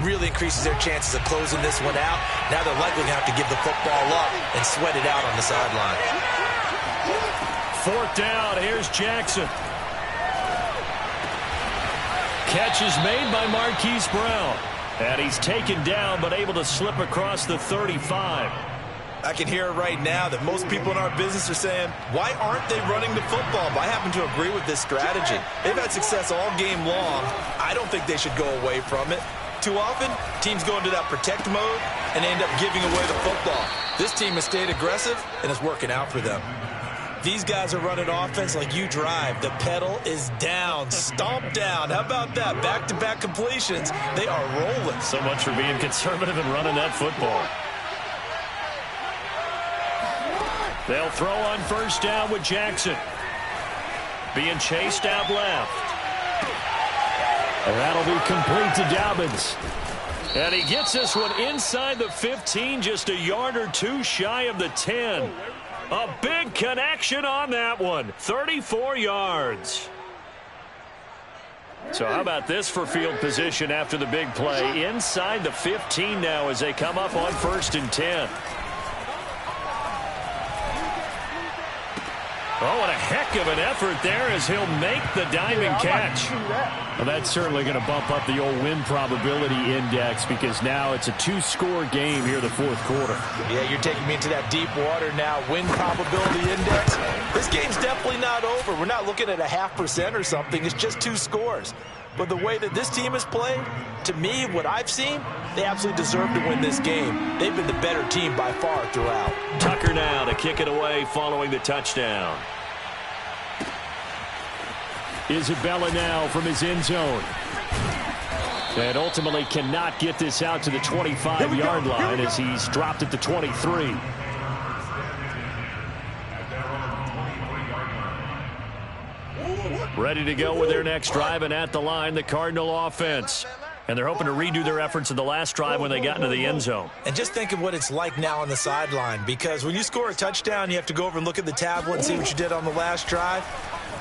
really increases their chances of closing this one out. Now they're likely going to have to give the football up and sweat it out on the sideline. 4th down, here's Jackson. Catch is made by Marquise Brown. And he's taken down, but able to slip across the 35. I can hear it right now that most people in our business are saying, why aren't they running the football? But I happen to agree with this strategy. They've had success all game long. I don't think they should go away from it. Too often, teams go into that protect mode and end up giving away the football. This team has stayed aggressive, and it's working out for them. These guys are running offense like you drive. The pedal is down, stomped down. How about that? Back-to-back completions. They are rolling. So much for being conservative and running that football. They'll throw on 1st down with Jackson. Being chased out left. And that'll be complete to Dobbins. And he gets this one inside the 15, just a yard or two shy of the 10. A big connection on that one. 34 yards. So how about this for field position after the big play? Inside the 15 now as they come up on 1st and 10. Oh, what a heck of an effort there as he'll make the diamond catch. Well, that's certainly going to bump up the old win probability index because now it's a 2-score game here the 4th quarter. Yeah, you're taking me into that deep water now. Win probability index. This game's definitely not over. We're not looking at a 0.5% or something. It's just 2 scores. But the way that this team has played, to me, what I've seen, they absolutely deserve to win this game. They've been the better team by far throughout. Tucker now to kick it away following the touchdown. Isabella now from his end zone. And ultimately cannot get this out to the 25-yard line as he's dropped at the 23. Ready to go with their next drive, and at the line, the Cardinal offense. And they're hoping to redo their efforts in the last drive when they got into the end zone. And just think of what it's like now on the sideline, because when you score a touchdown, you have to go over and look at the tablet and see what you did on the last drive.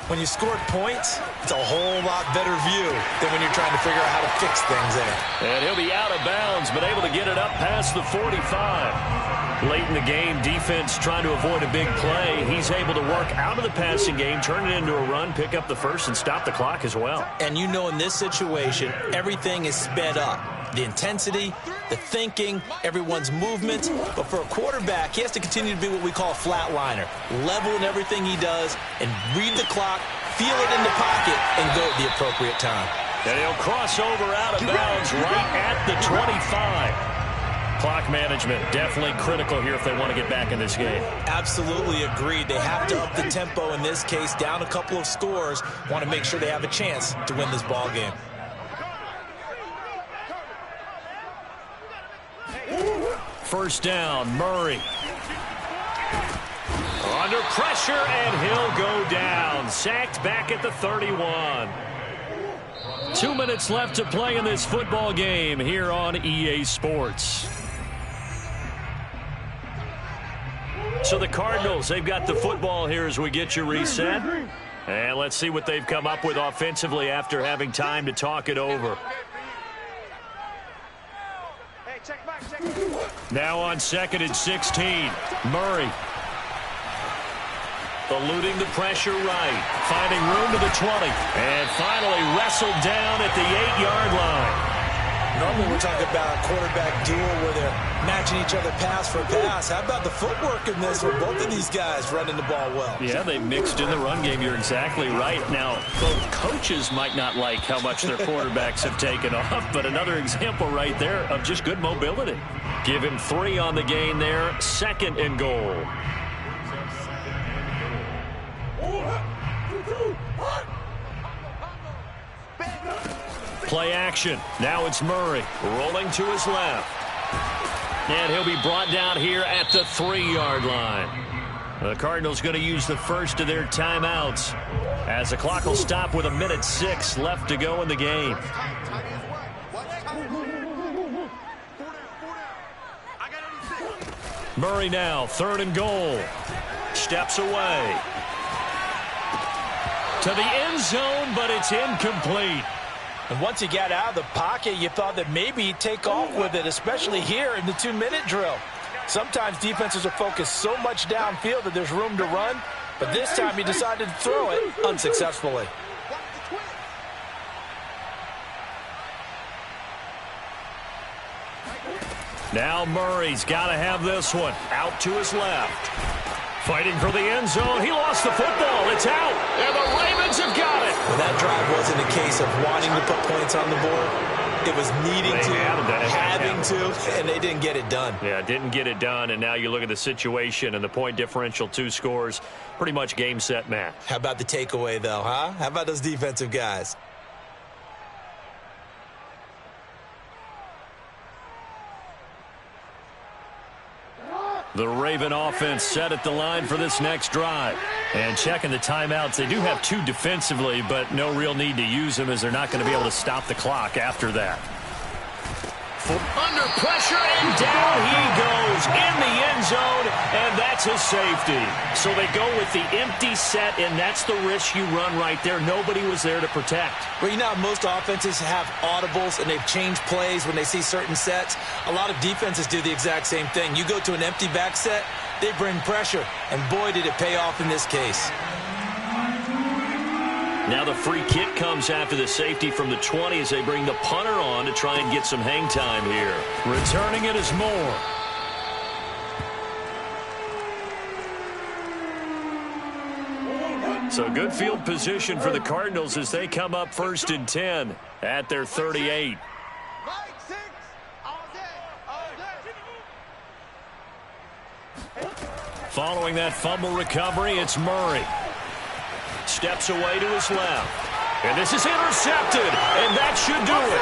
When you scored points, it's a whole lot better view than when you're trying to figure out how to fix things there. And he'll be out of bounds, but able to get it up past the 45. Late in the game, defense trying to avoid a big play. He's able to work out of the passing game, turn it into a run, pick up the first, and stop the clock as well. And you know in this situation, everything is sped up. The intensity, the thinking, everyone's movement. But for a quarterback, he has to continue to be what we call a flatliner. Level in everything he does and read the clock, feel it in the pocket, and go at the appropriate time. And he'll cross over out of bounds right at the 25. Clock management definitely critical here if they want to get back in this game. Absolutely agreed. They have to up the tempo in this case, down a couple of scores. Want to make sure they have a chance to win this ball game. First down, Murray. Under pressure, and he'll go down. Sacked back at the 31. 2 minutes left to play in this football game here on EA Sports. So the Cardinals, they've got the football here as we get you reset. And let's see what they've come up with offensively after having time to talk it over. Now on 2nd and 16, Murray. Eluding the pressure right. Finding room to the 20. And finally wrestled down at the 8-yard line. Normally we're talking about a quarterback duel where they're matching each other pass for pass. How about the footwork in this where both of these guys running the ball well? Yeah, they mixed in the run game. You're exactly right. Now, both coaches might not like how much their quarterbacks have taken off, but another example right there of just good mobility. Give him 3 on the gain there. 2nd and goal. Play action. Now it's Murray rolling to his left. And he'll be brought down here at the 3-yard line. The Cardinals going to use the first of their timeouts as the clock will stop with 1:06 left to go in the game. Murray now, 3rd and goal. Steps away. To the end zone, but it's incomplete. And once he got out of the pocket, you thought that maybe he'd take off with it, especially here in the 2-minute drill. Sometimes defenses are focused so much downfield that there's room to run, but this time he decided to throw it unsuccessfully. Now Murray's got to have this one. Out to his left. Fighting for the end zone. He lost the football. It's out. And the Ravens have got it. Well, that drive wasn't a case of wanting to put points on the board. It was needing to, having to, and they didn't get it done. Yeah, didn't get it done, and now you look at the situation and the point differential, 2 scores, pretty much game, set, match. How about the takeaway, though, huh? How about those defensive guys? The Raven offense set at the line for this next drive. And checking the timeouts, they do have 2 defensively, but no real need to use them as they're not going to be able to stop the clock after that. Under pressure, and down he goes in the end zone, and that's a safety. So they go with the empty set, and that's the risk you run right there. Nobody was there to protect. Well, you know how most offenses have audibles, and they've changed plays when they see certain sets. A lot of defenses do the exact same thing. You go to an empty back set, they bring pressure, and boy, did it pay off in this case. Now the free kick comes after the safety from the 20 as they bring the punter on to try and get some hang time here. Returning it is Moore. So good field position for the Cardinals as they come up 1st and 10 at their 38. Following that fumble recovery, it's Murray. Steps away to his left. And this is intercepted, and that should do it.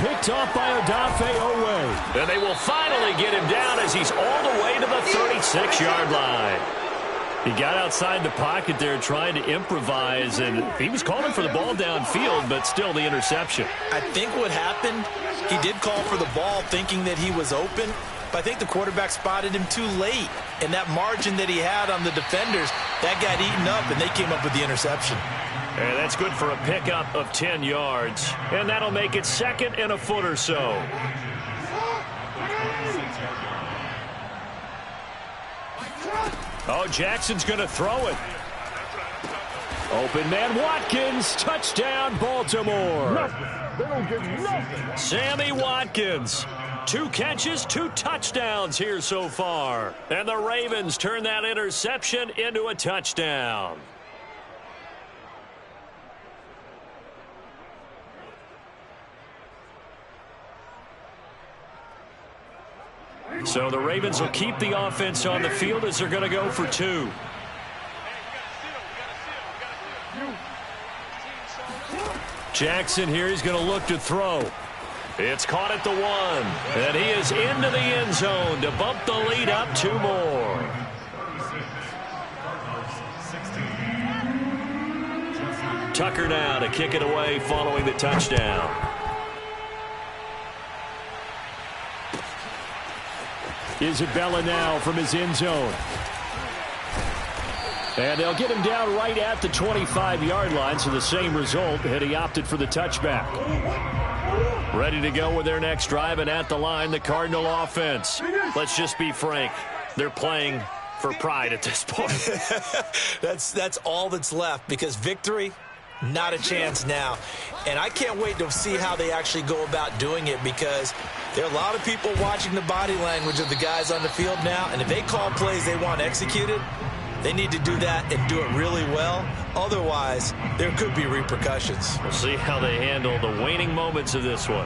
Picked off by Odafe Owe. And they will finally get him down as he's all the way to the 36-yard line. He got outside the pocket there trying to improvise, and he was calling for the ball downfield, but still the interception. I think what happened, he did call for the ball thinking that he was open, but I think the quarterback spotted him too late. And that margin that he had on the defenders, that got eaten up, and they came up with the interception. And that's good for a pickup of 10 yards. And that'll make it 2nd and a foot or so. Oh, Jackson's going to throw it. Open man Watkins. Touchdown, Baltimore. Sammy Watkins. 2 catches, 2 touchdowns here so far. And the Ravens turn that interception into a touchdown. So the Ravens will keep the offense on the field as they're going to go for 2. Jackson here, he's going to look to throw. It's caught at the 1, and he is into the end zone to bump the lead up 2 more. Tucker now to kick it away following the touchdown. Isabella now from his end zone. And they'll get him down right at the 25-yard line, so the same result, and he opted for the touchback. Ready to go with their next drive, and at the line, the Cardinal offense. Let's just be frank. They're playing for pride at this point. That's all that's left, because victory, not a chance now. And I can't wait to see how they actually go about doing it, because there are a lot of people watching the body language of the guys on the field now, and if they call plays they want executed, they need to do that and do it really well. Otherwise, there could be repercussions. We'll see how they handle the waning moments of this one.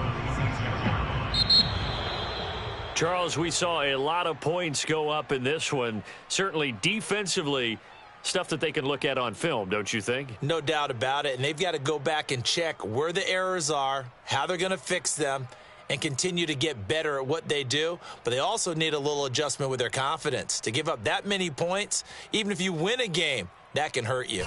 Charles, we saw a lot of points go up in this one. Certainly defensively, stuff that they can look at on film, don't you think? No doubt about it. And they've got to go back and check where the errors are, how they're going to fix them, and continue to get better at what they do. But they also need a little adjustment with their confidence. To give up that many points, even if you win a game, that can hurt you.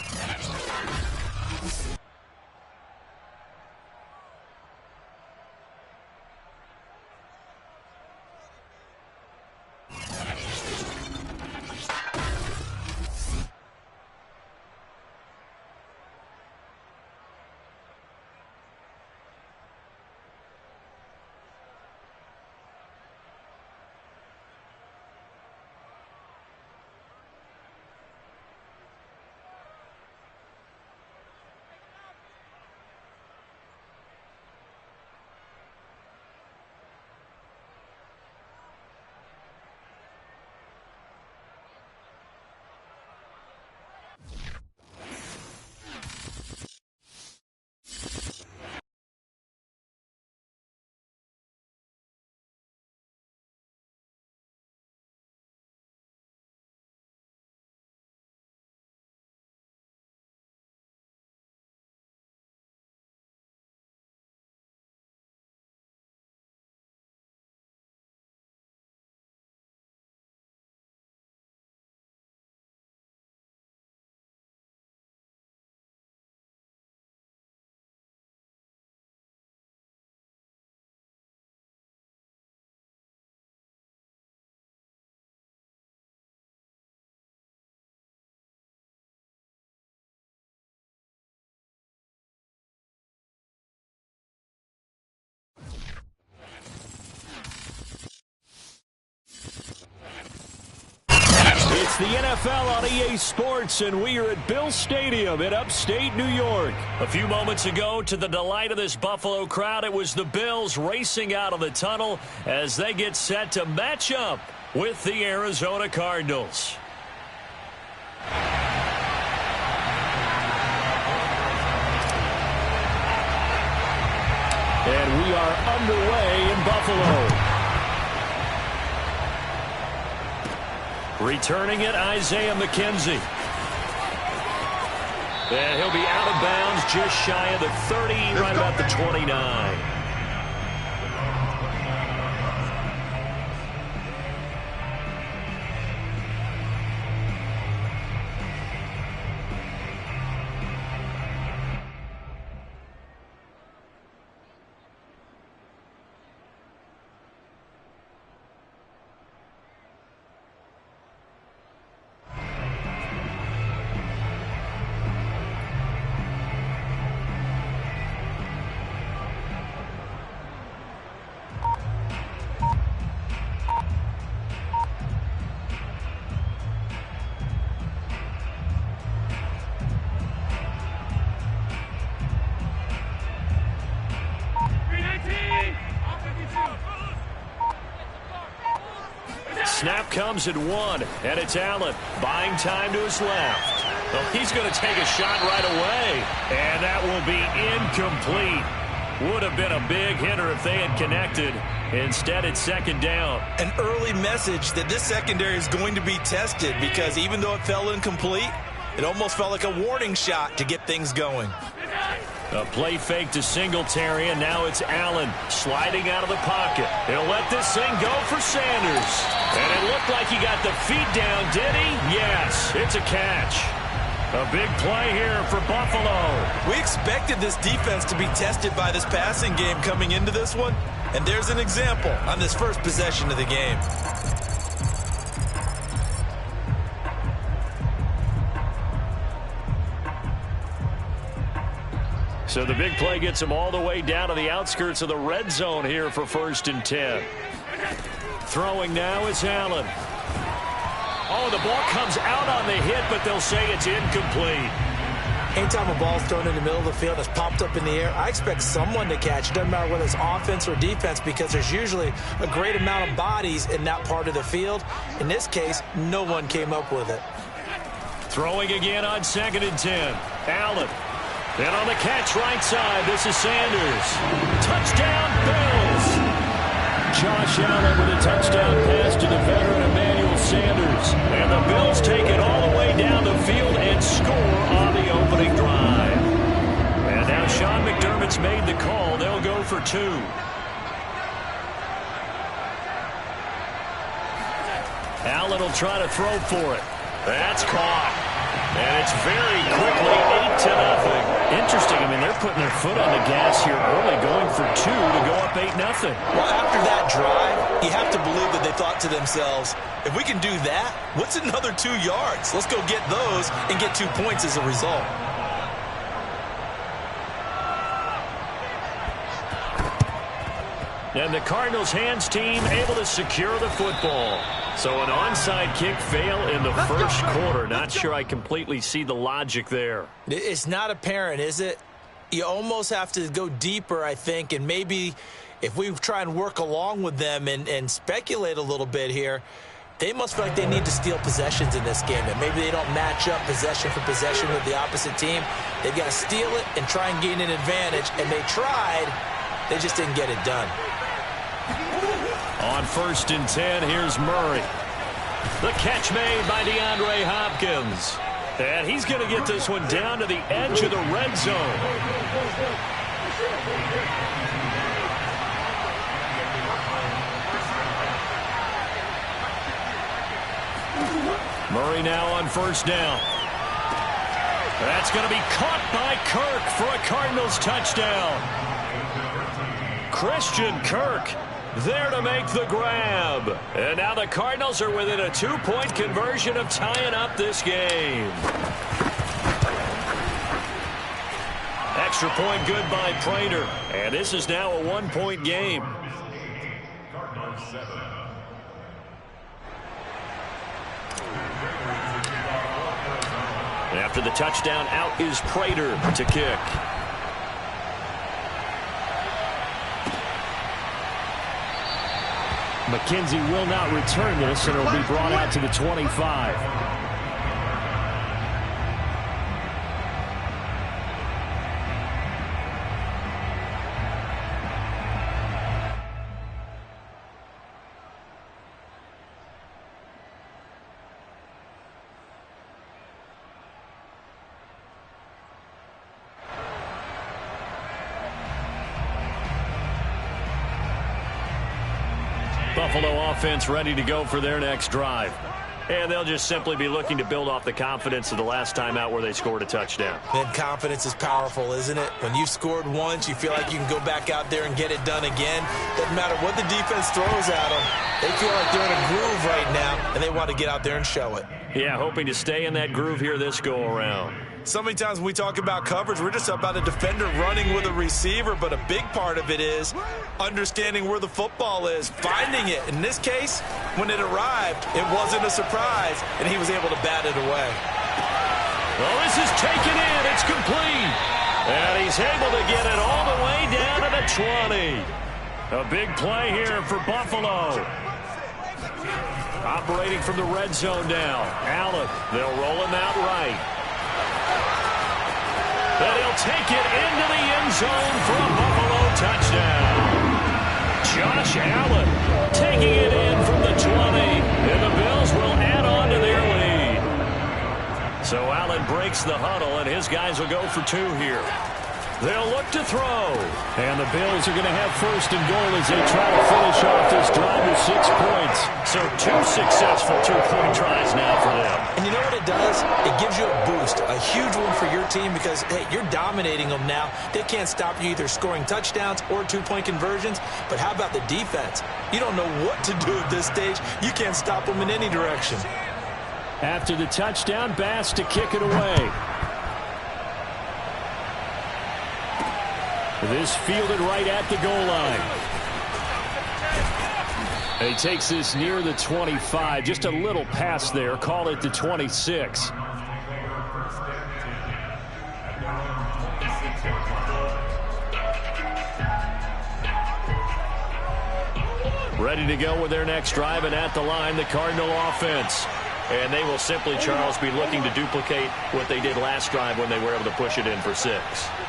the NFL on EA Sports, and we are at Bill Stadium in upstate New York. A few moments ago, to the delight of this Buffalo crowd, it was the Bills racing out of the tunnel as they get set to match up with the Arizona Cardinals. And we are underway in Buffalo. Returning it, Isaiah McKenzie. And he'll be out of bounds just shy of the 30, right about the 29. Snap comes at 1, and it's Allen buying time to his left. Well, he's going to take a shot right away, and that will be incomplete. Would have been a big hitter if they had connected. Instead, it's second down. An early message that this secondary is going to be tested, because even though it fell incomplete, it almost felt like a warning shot to get things going. A play fake to Singletary, and now it's Allen sliding out of the pocket. He'll let this thing go for Sanders. And it looked like he got the feet down, did he? Yes, it's a catch. A big play here for Buffalo. We expected this defense to be tested by this passing game coming into this one, and there's an example on this first possession of the game. So the big play gets him all the way down to the outskirts of the red zone here for 1st and 10. Throwing now is Allen. Oh, the ball comes out on the hit, but they'll say it's incomplete. Anytime a ball's thrown in the middle of the field, it's popped up in the air, I expect someone to catch. It doesn't matter whether it's offense or defense, because there's usually a great amount of bodies in that part of the field. In this case, no one came up with it. Throwing again on 2nd and 10. Allen. And on the catch right side, this is Sanders. Touchdown, Bills! Josh Allen with a touchdown pass to the veteran Emmanuel Sanders. And the Bills take it all the way down the field and score on the opening drive. And now Sean McDermott's made the call. They'll go for 2. Allen will try to throw for it. That's caught. And it's very quickly 8-0. Interesting. I mean, they're putting their foot on the gas here early, going for 2 to go up 8-0. Well, after that drive, you have to believe that they thought to themselves, if we can do that, what's another 2 yards? Let's go get those and get 2 points as a result. And the Cardinals hands team able to secure the football. So an onside kick fail in the first quarter. Not sure I completely see the logic there. It's not apparent, is it? You almost have to go deeper, I think, and maybe if we try and work along with them and speculate a little bit here, they must feel like they need to steal possessions in this game, and maybe they don't match up possession for possession with the opposite team. They've got to steal it and try and gain an advantage, and they tried. They just didn't get it done. On 1st and 10, here's Murray. The catch made by DeAndre Hopkins. And he's going to get this one down to the edge of the red zone. Murray now on 1st down. That's going to be caught by Kirk for a Cardinals touchdown. Christian Kirk there to make the grab. And now the Cardinals are within a 2-point conversion of tying up this game. Extra point good by Prater. And this is now a 1-point game. After the touchdown, out is Prater to kick. McKenzie will not return this, and it'll be brought out to the 25. Buffalo offense ready to go for their next drive. And they'll just simply be looking to build off the confidence of the last time out where they scored a touchdown. And confidence is powerful, isn't it? When you've scored once, you feel like you can go back out there and get it done again. Doesn't matter what the defense throws at them. They feel like they're in a groove right now, and they want to get out there and show it. Yeah, hoping to stay in that groove here this go-around. So many times when we talk about coverage, we're just about a defender running with a receiver, but a big part of it is understanding where the football is, finding it. In this case, when it arrived, it wasn't a surprise, and he was able to bat it away. Well, this is taken in. It's complete. And he's able to get it all the way down to the 20. A big play here for Buffalo. Operating from the red zone now. Allen, they'll roll him out right. And he'll take it into the end zone for a Buffalo touchdown. Josh Allen taking it in from the 20. And the Bills will add on to their lead. So Allen breaks the huddle, and his guys will go for two here. They'll look to throw. And the Bills are going to have first and goal as they try to finish off this drive with 6 points. So 2 successful two-point tries now for them. And you know what it does? It gives you a boost, a huge one for your team because, hey, you're dominating them now. They can't stop you either scoring touchdowns or two-point conversions. But how about the defense? You don't know what to do at this stage. You can't stop them in any direction. After the touchdown, Bass to kick it away. This fielded right at the goal line. And he takes this near the 25. Just a little pass there. Call it the 26. Ready to go with their next drive, and at the line, the Cardinal offense. And they will simply, Charles, be looking to duplicate what they did last drive when they were able to push it in for 6.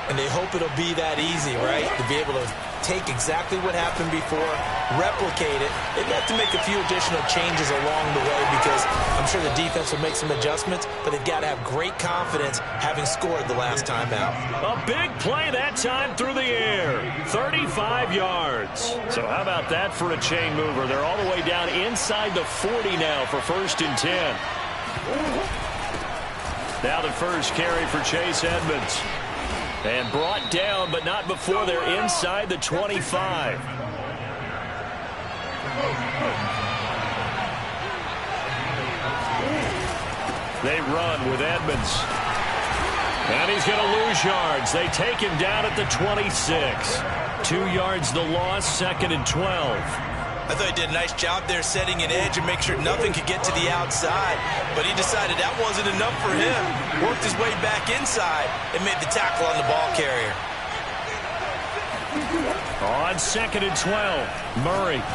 And they hope it'll be that easy, right? To be able to take exactly what happened before, replicate it. They've got to make a few additional changes along the way because I'm sure the defense will make some adjustments, but they've got to have great confidence having scored the last time out. A big play that time through the air. 35 yards. So how about that for a chain mover? They're all the way down inside the 40 now for 1st and 10. Now the first carry for Chase Edmonds. And brought down, but not before they're inside the 25. They run with Edmonds. And he's going to lose yards. They take him down at the 26. 2 yards the loss, 2nd and 12. I thought he did a nice job there setting an edge and make sure nothing could get to the outside. But he decided that wasn't enough for him. Worked his way back inside and made the tackle on the ball carrier. On 2nd and 12, Murray.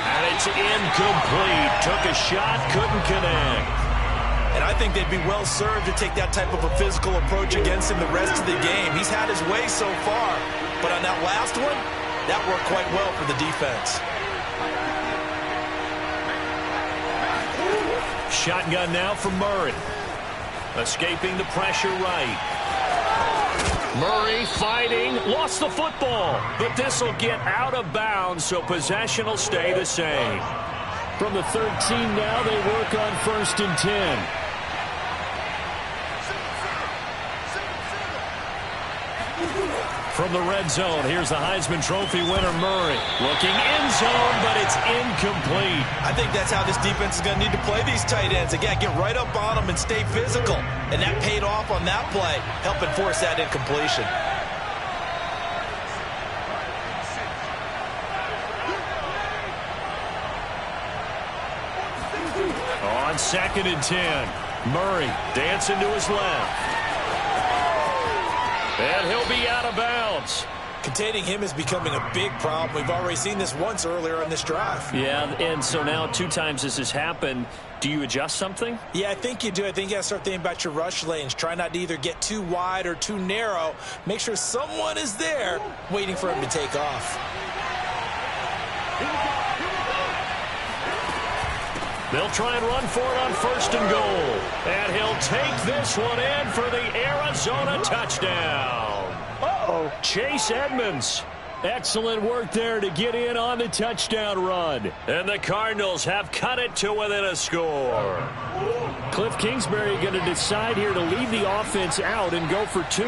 And it's incomplete. Took a shot, couldn't connect. And I think they'd be well served to take that type of a physical approach against him the rest of the game. He's had his way so far. But on that last one, that worked quite well for the defense. Shotgun now for Murray. Escaping the pressure right. Murray fighting. Lost the football. But this will get out of bounds, so possession will stay the same. From the 13 now, they work on 1st and 10. From the red zone, here's the Heisman Trophy winner, Murray. Looking end zone, but it's incomplete. I think that's how this defense is going to need to play these tight ends. Again, get right up on them and stay physical. And that paid off on that play, helping force that incompletion. On 2nd and 10. Murray dancing to his left. And he'll be out of bounds. Containing him is becoming a big problem. We've already seen this once earlier in this drive. Yeah, and so now 2 times this has happened. Do you adjust something? Yeah, I think you do. I think you got to start thinking about your rush lanes. Try not to either get too wide or too narrow. Make sure someone is there waiting for him to take off. They'll try and run for it on 1st and goal. And he'll take this one in for the Arizona touchdown. Uh-oh. Chase Edmonds. Excellent work there to get in on the touchdown run. And the Cardinals have cut it to within a score. Cliff Kingsbury going to decide here to leave the offense out and go for 2.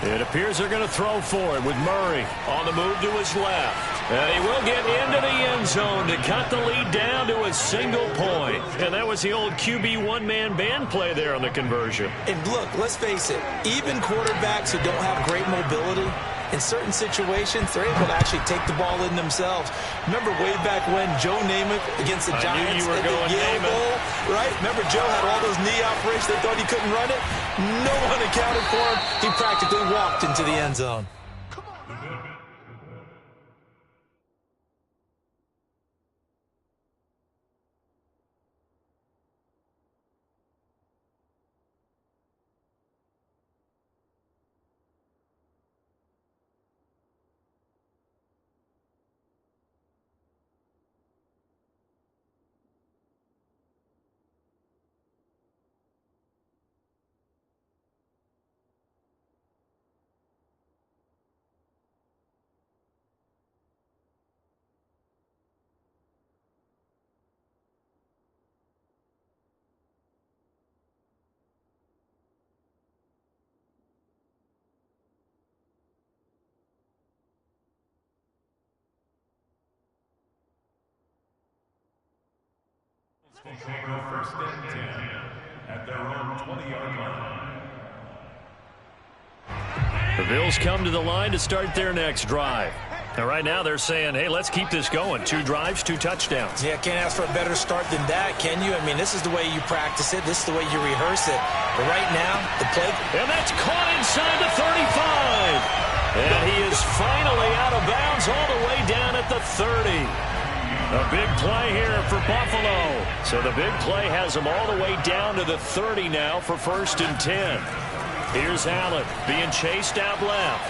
It appears they're going to throw for it with Murray on the move to his left. And he will get into the end zone to cut the lead down to a single point. And that was the old QB one-man band play there on the conversion. And look, let's face it, even quarterbacks who don't have great mobility, in certain situations, they're able to actually take the ball in themselves. Remember way back when Joe Namath against the Giants at the Yale Bowl, right? Remember Joe had all those knee operations. They thought he couldn't run it. No one accounted for him. He practically walked into the end zone. Will take over 1st and 10 at their own 20-yard line. The Bills come to the line to start their next drive. Now, right now, they're saying, hey, let's keep this going. 2 drives, 2 touchdowns. Yeah, can't ask for a better start than that, can you? I mean, this is the way you practice it. This is the way you rehearse it. But right now, the play... And that's caught inside the 35. And he is finally out of bounds all the way down at the 30. A big play here for Buffalo. So the big play has him all the way down to the 30 now for 1st and 10. Here's Allen being chased out left.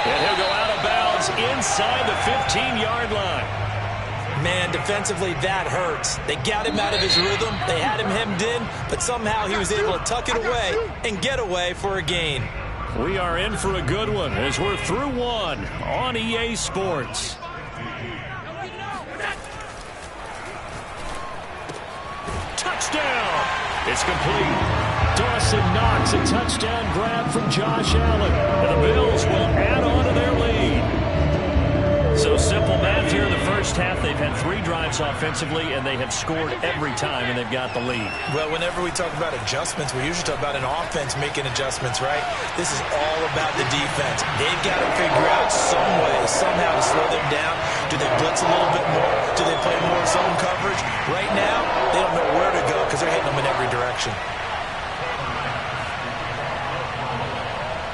And he'll go out of bounds inside the 15-yard line. Man, defensively, that hurts. They got him out of his rhythm. They had him hemmed in, but somehow he was able to tuck it away and get away for a gain. We are in for a good one as we're through 1 on EA Sports. Touchdown! It's complete. Dawson Knox, a touchdown grab from Josh Allen. And the Bills will add on to their lead. So simple math here in the first half. They've had 3 drives offensively, and they have scored every time, and they've got the lead. Well, whenever we talk about adjustments, we usually talk about an offense making adjustments, right? This is all about the defense. They've got to figure out some way, somehow to slow them down. Do they blitz a little bit more? Do they play more zone coverage? Right now, they don't know where to go because they're hitting them in every direction.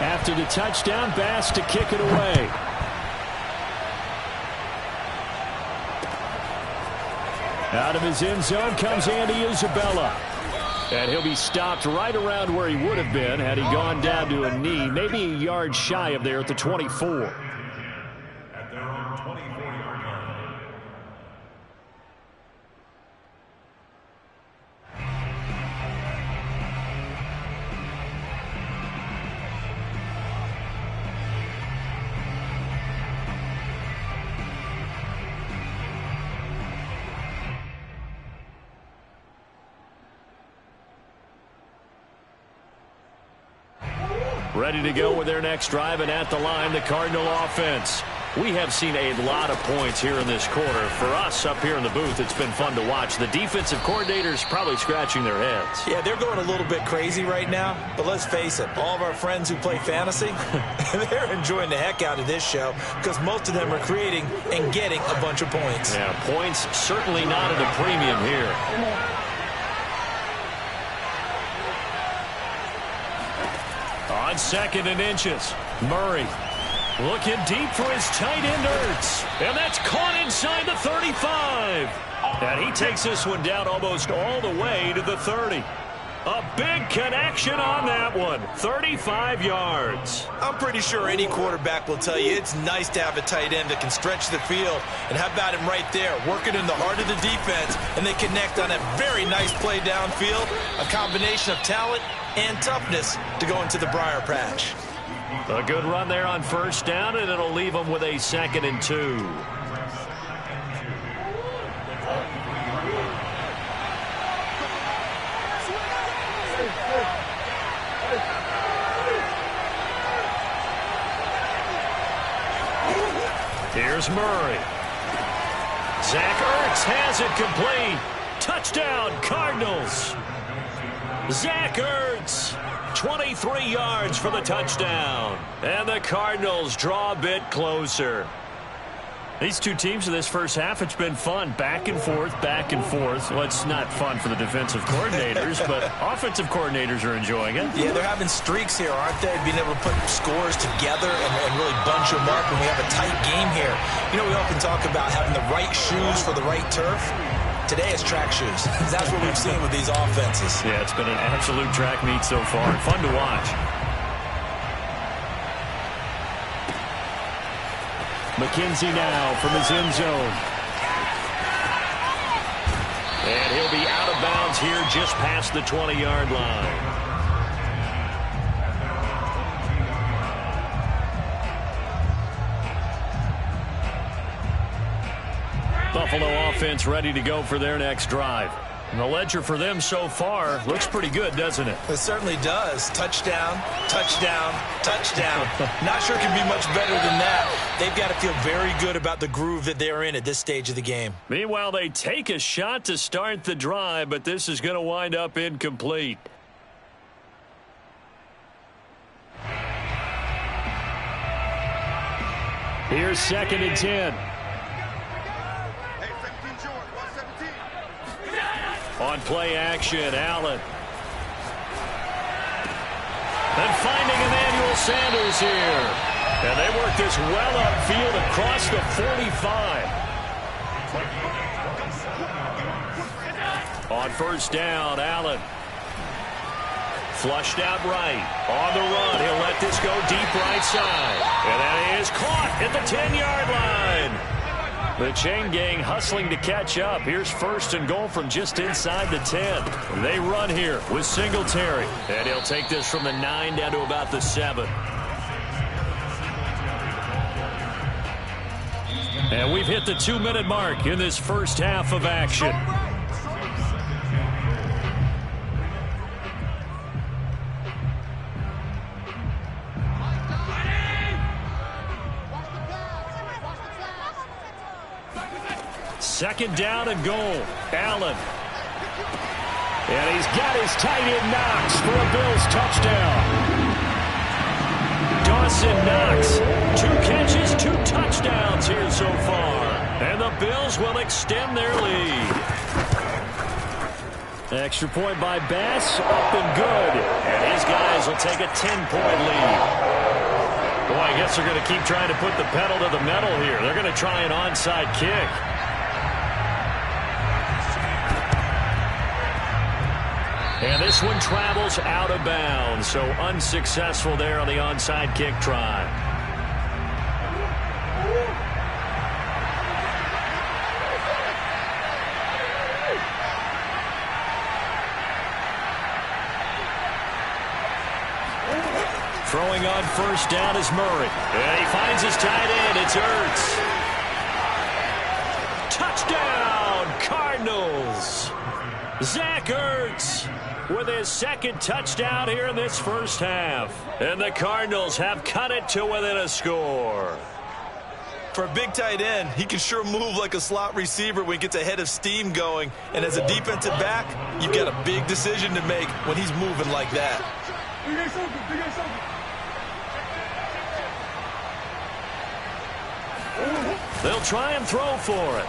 After the touchdown, Bass to kick it away. Out of his end zone comes Andy Isabella. And he'll be stopped right around where he would have been had he gone down to a knee, maybe a yard shy of there at the 24. At their own 24-yard line. Ready to go with their next drive, and at the line, the Cardinal offense. We have seen a lot of points here in this quarter. For us up here in the booth, it's been fun to watch. The defensive coordinators probably scratching their heads. Yeah, they're going a little bit crazy right now, but let's face it, all of our friends who play fantasy, they're enjoying the heck out of this show because most of them are creating and getting a bunch of points. Yeah, points certainly not at a premium here. On 2nd and inches, Murray looking deep for his tight end, Ertz. And that's caught inside the 35. And he takes this one down almost all the way to the 30. A big connection on that one. 35 yards. I'm pretty sure any quarterback will tell you it's nice to have a tight end that can stretch the field. And how about him right there, working in the heart of the defense, and they connect on a very nice play downfield. A combination of talent and toughness to go into the briar patch. A good run there on 1st down, and it'll leave them with a 2nd and 2. Here's Murray. Zach Ertz has it complete. Touchdown, Cardinals. Zach Ertz. 23 yards for the touchdown. And the Cardinals draw a bit closer. These two teams in this first half, it's been fun. Back and forth, back and forth. Well, it's not fun for the defensive coordinators, but offensive coordinators are enjoying it. Yeah, they're having streaks here, aren't they? Being able to put scores together and really bunch them up, and we have a tight game here. You know, we often talk about having the right shoes for the right turf. Today it's track shoes. That's what we've seen with these offenses. Yeah, it's been an absolute track meet so far. Fun to watch. McKenzie now from his end zone. And he'll be out of bounds here just past the 20-yard line. Buffalo offense ready to go for their next drive. And the ledger for them so far looks pretty good, doesn't it? It certainly does. Touchdown, touchdown, touchdown. Not sure it can be much better than that. They've got to feel very good about the groove that they're in at this stage of the game. Meanwhile, they take a shot to start the drive, but this is going to wind up incomplete. Here's 2nd and 10. On play action, Allen. And finding Emmanuel Sanders here. And they work this well upfield across the 45. On 1st down, Allen. Flushed out right. On the run, he'll let this go deep right side. And that is caught at the 10-yard line. The chain gang hustling to catch up. Here's 1st and goal from just inside the 10. They run here with Singletary. And he'll take this from the 9 down to about the 7. And we've hit the 2-minute mark in this first half of action. Second down and goal. Allen. And he's got his tight end Knox for a Bills touchdown. Dawson Knox. 2 catches, 2 touchdowns here so far. And the Bills will extend their lead. Extra point by Bass. Up and good. And his guys will take a 10-point lead. Boy, I guess they're going to keep trying to put the pedal to the metal here. They're going to try an onside kick. And this one travels out of bounds, so unsuccessful there on the onside kick try. Throwing on 1st down is Murray. And he finds his tight end. It's Ertz. Touchdown, Cardinals. Zach Ertz with his 2nd touchdown here in this first half. And the Cardinals have cut it to within a score. For a big tight end, he can sure move like a slot receiver when he gets a head of steam going. And as a defensive back, you've got a big decision to make when he's moving like that. They'll try and throw for it.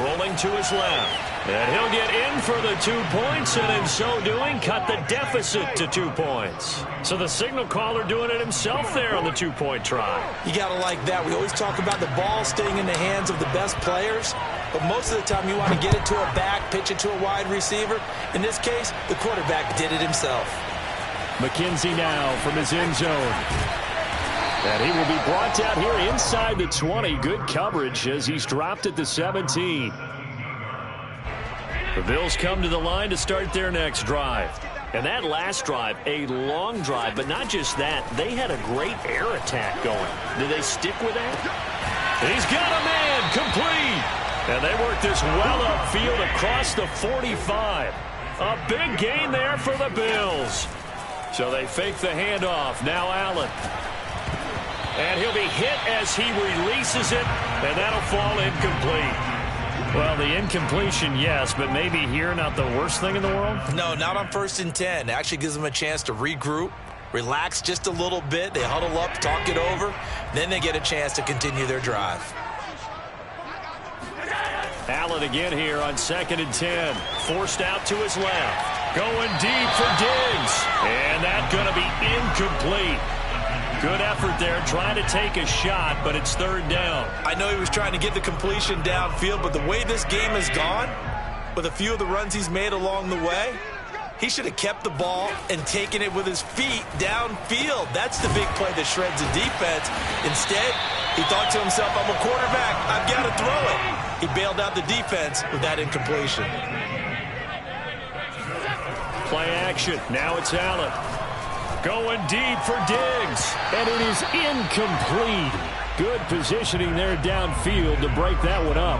Rolling to his left. And he'll get in for the 2 points, and in so doing, cut the deficit to 2 points. So the signal caller doing it himself there on the 2-point try. You got to like that. We always talk about the ball staying in the hands of the best players, but most of the time you want to get it to a back, pitch it to a wide receiver. In this case, the quarterback did it himself. McKenzie now from his end zone. And he will be brought down here inside the 20. Good coverage as he's dropped at the 17. The Bills come to the line to start their next drive. And that last drive, a long drive, but not just that. They had a great air attack going. Did they stick with that? He's got a man complete. And they work this well upfield across the 45. A big gain there for the Bills. So they fake the handoff. Now Allen. And he'll be hit as he releases it, and that'll fall incomplete. Well, the incompletion, yes, but maybe here not the worst thing in the world? No, not on 1st and 10. It actually gives them a chance to regroup, relax just a little bit. They huddle up, talk it over. Then they get a chance to continue their drive. Allen again here on 2nd and 10. Forced out to his left. Going deep for Diggs. And that's going to be incomplete. Good effort there, trying to take a shot, but it's 3rd down. I know he was trying to get the completion downfield, but the way this game has gone, with a few of the runs he's made along the way, he should have kept the ball and taken it with his feet downfield. That's the big play that shreds the defense. Instead, he thought to himself, I'm a quarterback, I've got to throw it. He bailed out the defense with that incompletion. Play action. Now it's Allen. Going deep for Diggs. And it is incomplete. Good positioning there downfield to break that one up.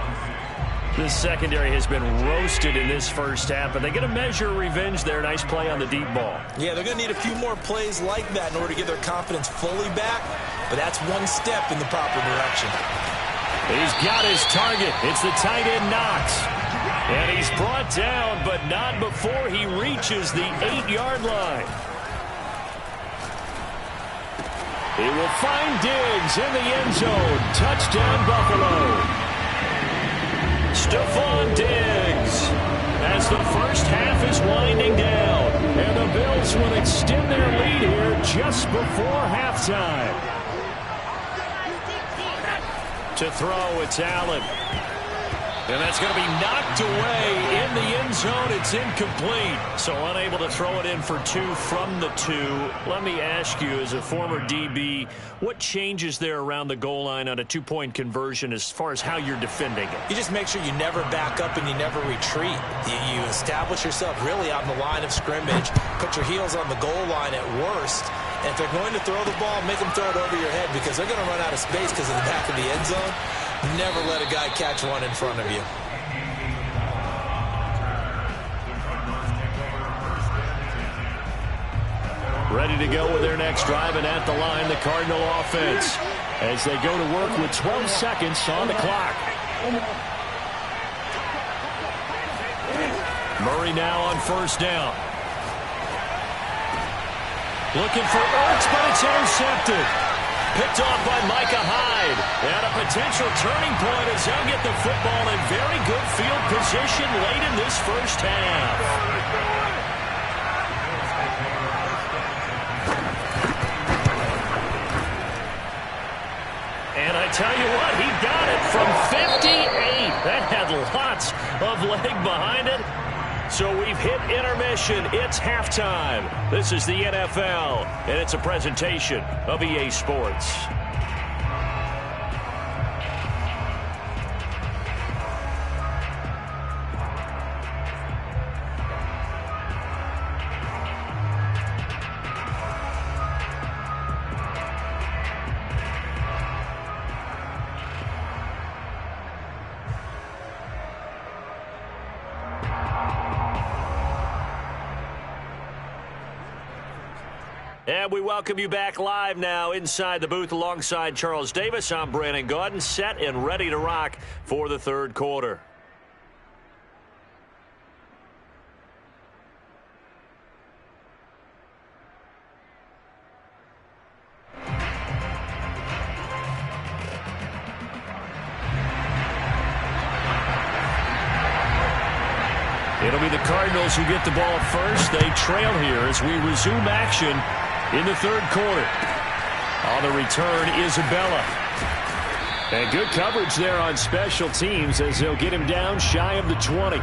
This secondary has been roasted in this first half, but they get a measure of revenge there. Nice play on the deep ball. Yeah, they're going to need a few more plays like that in order to get their confidence fully back, but that's one step in the proper direction. He's got his target. It's the tight end Knox. And he's brought down, but not before he reaches the 8-yard line. He will find Diggs in the end zone. Touchdown, Buffalo. Stephon Diggs as the first half is winding down. And the Bills will extend their lead here just before halftime. To throw, it's Allen. And that's going to be knocked away in the end zone. It's incomplete. So unable to throw it in for 2 from the 2. Let me ask you, as a former DB, what changes there around the goal line on a 2-point conversion as far as how you're defending it? You just make sure you never back up and you never retreat. You establish yourself really on the line of scrimmage, put your heels on the goal line at worst. And if they're going to throw the ball, make them throw it over your head because they're going to run out of space because of the back of the end zone. Never let a guy catch one in front of you. Ready to go with their next drive, and at the line, the Cardinal offense as they go to work with 12 seconds on the clock. Murray now on 1st down. Looking for Ertz, but it's intercepted. Picked off by Micah Hyde. And a potential turning point as they'll get the football in very good field position late in this first half. And I tell you what, he got it from 58. That had lots of leg behind it. So we've hit intermission. It's halftime. This is the NFL, and it's a presentation of EA Sports. And we welcome you back live now inside the booth alongside Charles Davis. I'm Brandon Gaudin, set and ready to rock for the third quarter. It'll be the Cardinals who get the ball first. They trail here as we resume action in the third quarter. On the return, Isabella. And good coverage there on special teams as they'll get him down shy of the 20.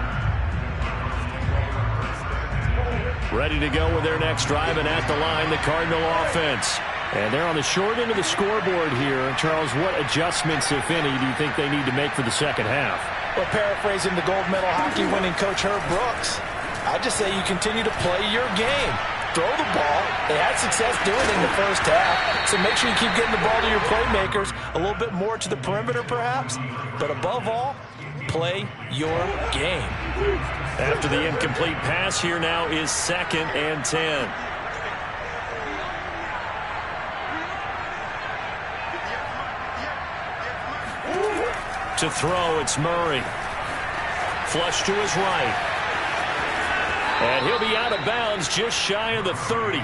Ready to go with their next drive, and at the line, the Cardinal offense. And they're on the short end of the scoreboard here. Charles, what adjustments, if any, do you think they need to make for the second half? Well, paraphrasing the gold medal hockey winning coach Herb Brooks, I just say you continue to play your game. Throw the ball. They had success doing it in the first half, so make sure you keep getting the ball to your playmakers, a little bit more to the perimeter perhaps, but above all, play your game. After the incomplete pass, here now is 2nd and 10. To throw, it's Murray. Flush to his right. And he'll be out of bounds just shy of the 30.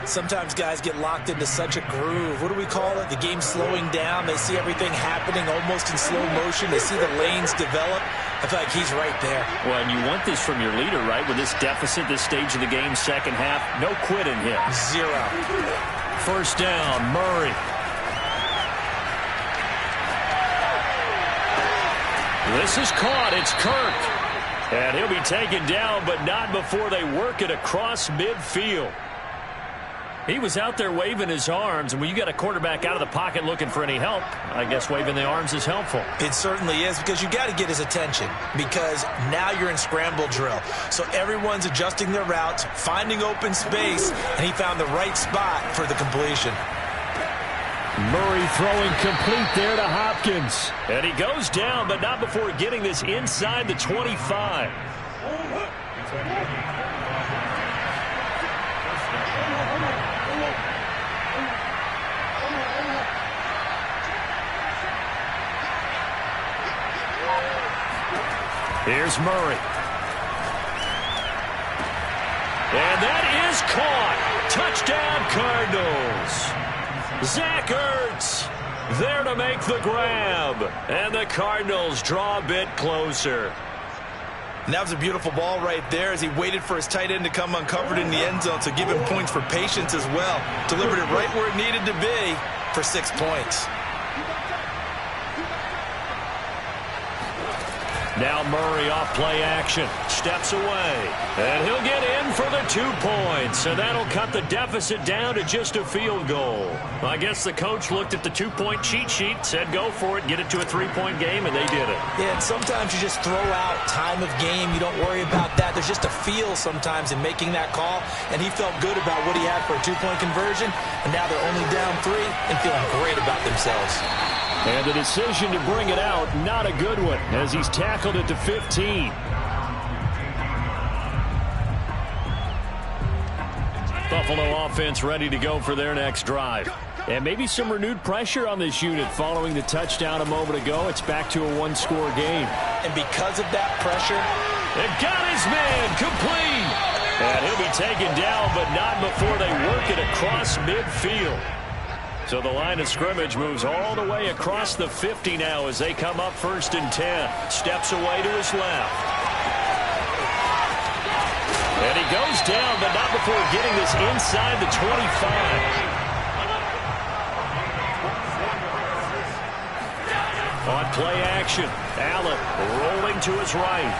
Sometimes guys get locked into such a groove. What do we call it? The game slowing down. They see everything happening almost in slow motion. They see the lanes develop. I feel like he's right there. Well, and you want this from your leader, right? With this deficit, this stage of the game, second half, no quitting him. 0. First down, Murray. This is caught. It's Kirk. And he'll be taken down, but not before they work it across midfield. He was out there waving his arms, and when you got a quarterback out of the pocket looking for any help, I guess waving the arms is helpful. It certainly is, because you got to get his attention, because now you're in scramble drill. So everyone's adjusting their routes, finding open space, and he found the right spot for the completion. Murray throwing complete there to Hopkins. And he goes down, but not before getting this inside the 25. Here's Murray. And that is caught. Touchdown, Cardinals. Zach Ertz there to make the grab. And the Cardinals draw a bit closer. And that was a beautiful ball right there as he waited for his tight end to come uncovered in the end zone, so give him points for patience as well. Delivered it right where it needed to be for 6 points. Now Murray off play action. Steps away. And he'll get in for the 2 points. And that'll cut the deficit down to just a field goal. I guess the coach looked at the 2-point cheat sheet, said go for it, get it to a 3-point game, and they did it. Yeah, and sometimes you just throw out time of game. You don't worry about that. There's just a feel sometimes in making that call. And he felt good about what he had for a 2-point conversion. And now they're only down 3 and feeling great about themselves. And the decision to bring it out, not a good one, as he's tackled it to 15. Buffalo offense ready to go for their next drive. And maybe some renewed pressure on this unit following the touchdown a moment ago. It's back to a 1-score game. And because of that pressure, and got his man complete. And he'll be taken down, but not before they work it across midfield. So the line of scrimmage moves all the way across the 50 now as they come up 1st and 10. Steps away to his left. And he goes down, but not before getting this inside the 25. On play action, Allen rolling to his right.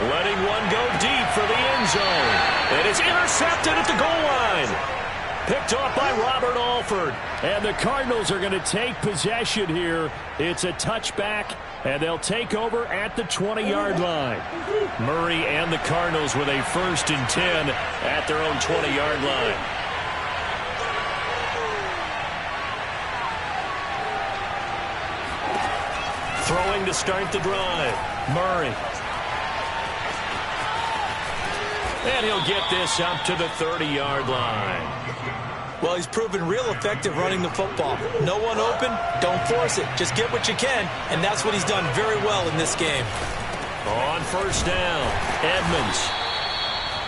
Letting one go deep for the end zone. And it's intercepted at the goal line. Picked off by Robert Alford. And the Cardinals are going to take possession here. It's a touchback, and they'll take over at the 20-yard line. Murray and the Cardinals with a 1st and 10 at their own 20-yard line. Throwing to start the drive. Murray. And he'll get this up to the 30-yard line. Well, he's proven real effective running the football. No one open, don't force it. Just get what you can, and that's what he's done very well in this game. On first down, Edmonds.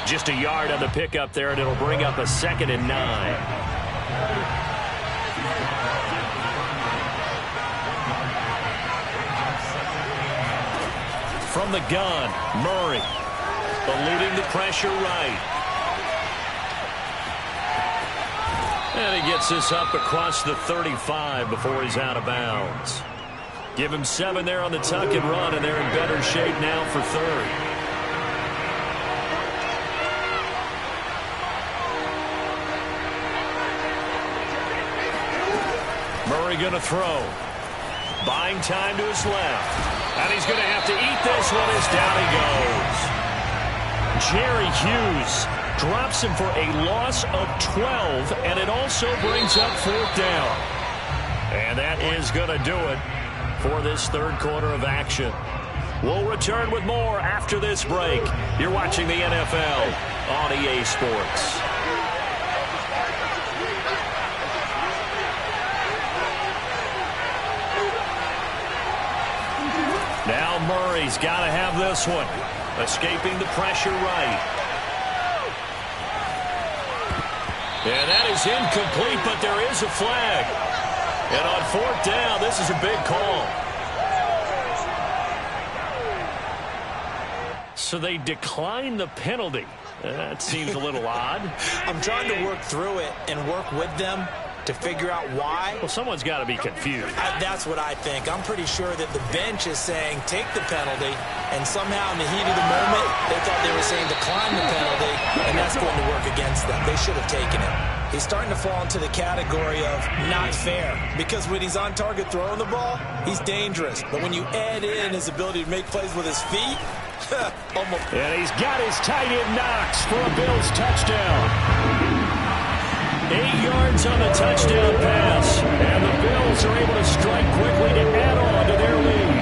Just a yard on the pickup there, and it'll bring up a 2nd and 9. From the gun, Murray. Eluding the pressure right. And he gets this up across the 35 before he's out of bounds. Give him 7 there on the tuck and run, and they're in better shape now for 3rd. Murray going to throw. Buying time to his left. And he's going to have to eat this one as down he goes. Jerry Hughes drops him for a loss of 12, and it also brings up 4th down. And that is going to do it for this 3rd quarter of action. We'll return with more after this break. You're watching the NFL on EA Sports. Now Murray's got to have this one. Escaping the pressure right. And that is incomplete, but there is a flag. And on 4th down, this is a big call. So they decline the penalty. That seems a little odd. I'm trying to work through it and work with them to figure out why. Well, someone's got to be confused. That's what I think. I'm pretty sure that the bench is saying take the penalty, and somehow in the heat of the moment, they thought they were saying decline the penalty, and that's going to work against them. They should have taken it. He's starting to fall into the category of not fair, because when he's on target throwing the ball, he's dangerous. But when you add in his ability to make plays with his feet, almost. And he's got his tight end Knox for a Bills touchdown. 8 yards on the touchdown pass, and the Bills are able to strike quickly to add on to their lead.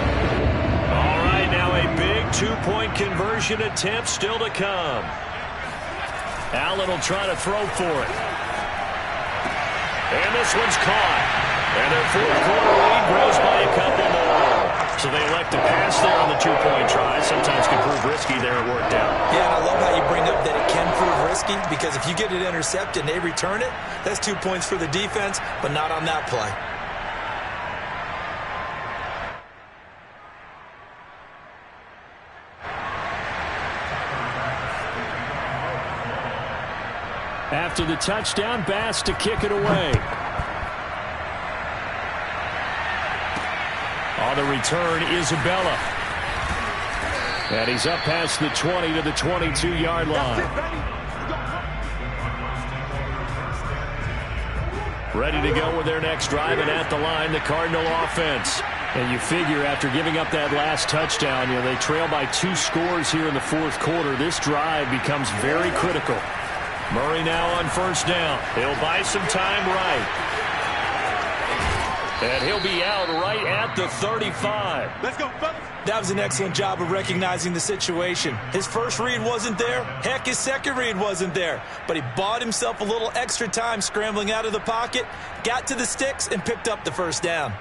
All right, now a big 2-point conversion attempt still to come. Allen will try to throw for it. And this one's caught. And their 4th quarter lead grows by a couple more. So they elect to pass there on the 2-point try. Sometimes can prove risky there. It worked out. Yeah, and I love how you bring up that it can prove risky, because if you get it intercepted and they return it, that's 2 points for the defense, but not on that play. After the touchdown, Bass to kick it away. On the return, Isabella. And he's up past the 20 to the 22-yard line. Ready to go with their next drive, and at the line, the Cardinal offense. And you figure after giving up that last touchdown, they trail by 2 scores here in the 4th quarter. This drive becomes very critical. Murray now on first down. He'll buy some time right. And he'll be out right at the 35. Let's go, fellas. That was an excellent job of recognizing the situation. His first read wasn't there. Heck, his second read wasn't there. But he bought himself a little extra time scrambling out of the pocket, got to the sticks, and picked up the first down.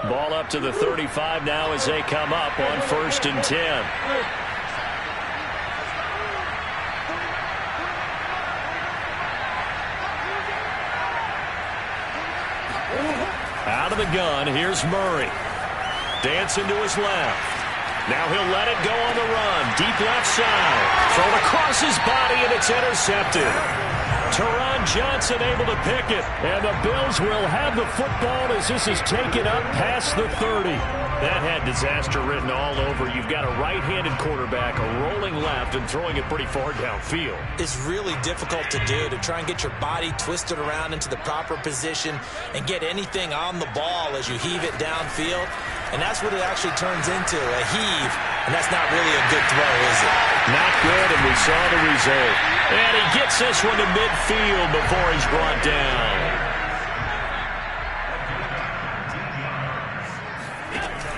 Ball up to the 35 now as they come up on 1st and 10. Out of the gun, here's Murray. Dancing to his left. Now he'll let it go on the run. Deep left side. Thrown across his body, and it's intercepted. Teron Johnson able to pick it. And the Bills will have the football as this is taken up past the 30. That had disaster written all over. You've got a right-handed quarterback, a rolling left, and throwing it pretty far downfield. It's really difficult to do, to try and get your body twisted around into the proper position and get anything on the ball as you heave it downfield. And that's what it actually turns into, a heave. And that's not really a good throw, is it? Not good, and we saw the result. And he gets this one to midfield before he's brought down.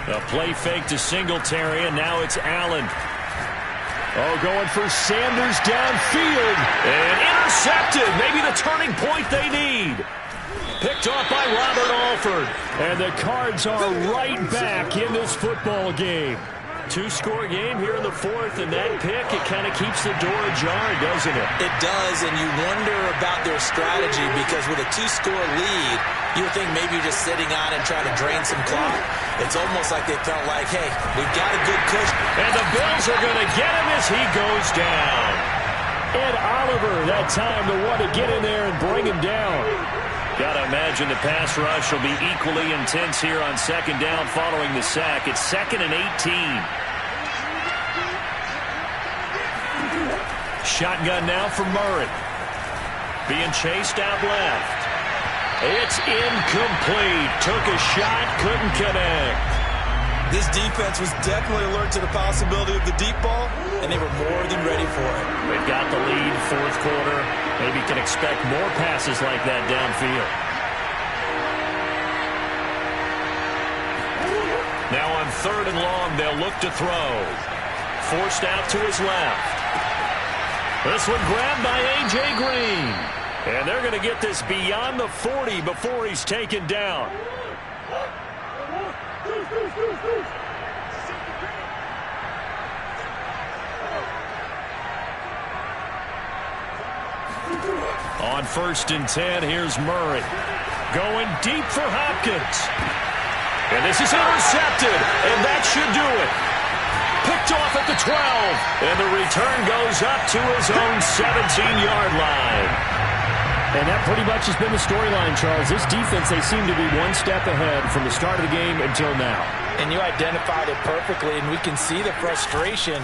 A play fake to Singletary, and now it's Allen. Oh, going for Sanders downfield. And intercepted. Maybe the turning point they need. Picked off by Robert Alford. And the Cards are right back in this football game. Two-score game here in the fourth, and that pick, it kind of keeps the door ajar, doesn't it? It does, and you wonder about their strategy because with a two-score lead, you would think maybe you're just sitting on and trying to drain some clock. It's almost like they felt like, hey, we've got a good cushion. And the Bills are going to get him as he goes down. Ed Oliver, that time, the one to get in there and bring him down. Got to imagine the pass rush will be equally intense here on second down following the sack. It's 2nd and 18. Shotgun now for Murray. Being chased out left. It's incomplete. Took a shot, couldn't connect. This defense was definitely alert to the possibility of the deep ball, and they were more than ready for it. They've got the lead, fourth quarter. Maybe can expect more passes like that downfield. Now on 3rd and long, they'll look to throw. Forced out to his left. This one grabbed by A.J. Green. And they're going to get this beyond the 40 before he's taken down. On 1st and 10, here's Murray. Going deep for Hopkins. And this is intercepted, and that should do it. Picked off at the 12, and the return goes up to his own 17-yard line. And that pretty much has been the storyline, Charles. This defense, they seem to be one step ahead from the start of the game until now. And you identified it perfectly, and we can see the frustration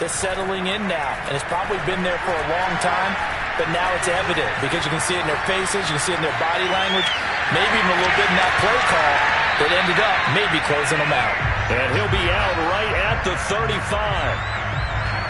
that's settling in now. And it's probably been there for a long time, but now it's evident because you can see it in their faces, you can see it in their body language, maybe even a little bit in that play call that ended up maybe closing them out. And he'll be out right at the 35.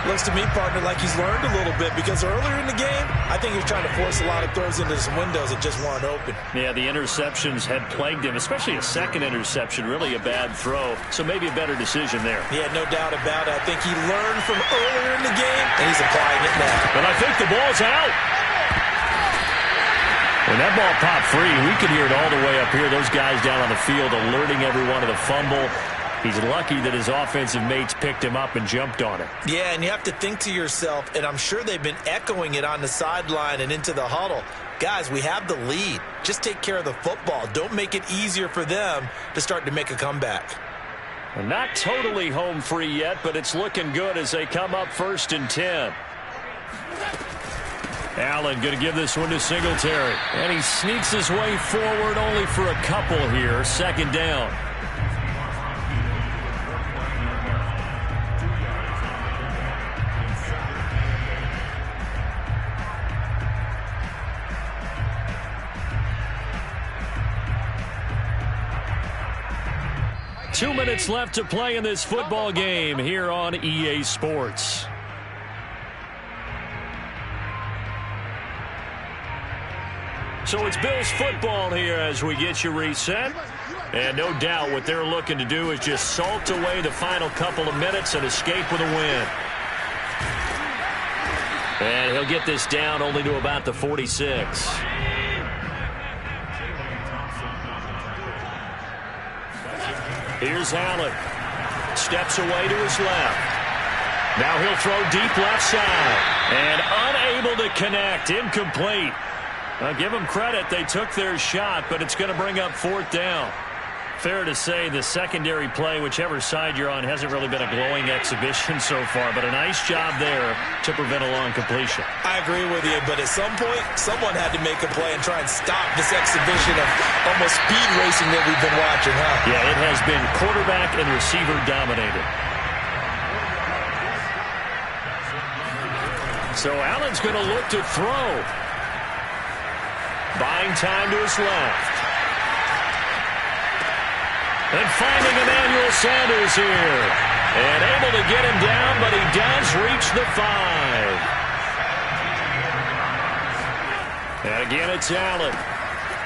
Looks to me, partner, like he's learned a little bit because earlier in the game, I think he was trying to force a lot of throws into some windows that just weren't open. Yeah, the interceptions had plagued him, especially a second interception, really a bad throw. So maybe a better decision there. Yeah, no doubt about it. I think he learned from earlier in the game, and he's applying it now. But I think the ball's out. When that ball popped free, we could hear it all the way up here. Those guys down on the field alerting everyone of the fumble. He's lucky that his offensive mates picked him up and jumped on it. Yeah, and you have to think to yourself, and I'm sure they've been echoing it on the sideline and into the huddle. Guys, we have the lead. Just take care of the football. Don't make it easier for them to start to make a comeback. Well, not totally home free yet, but it's looking good as they come up 1st and 10. Allen going to give this one to Singletary. And he sneaks his way forward only for a couple here. 2nd down. Two minutes left to play in this football game here on EA Sports. So it's Bills football here as we get you reset. And no doubt what they're looking to do is just salt away the final couple of minutes and escape with a win. And he'll get this down only to about the 46. Here's Allen. Steps away to his left. Now he'll throw deep left side. And unable to connect. Incomplete. I'll give them credit. They took their shot, but it's going to bring up 4th down. Fair to say the secondary play, whichever side you're on, hasn't really been a glowing exhibition so far, but a nice job there to prevent a long completion. I agree with you, but at some point, someone had to make a play and try and stop this exhibition of almost speed racing that we've been watching, huh? Yeah, it has been quarterback and receiver dominated. So Allen's going to look to throw. Buying time to his left. And finding Emmanuel Sanders here. And able to get him down, but he does reach the 5. And again, it's Allen.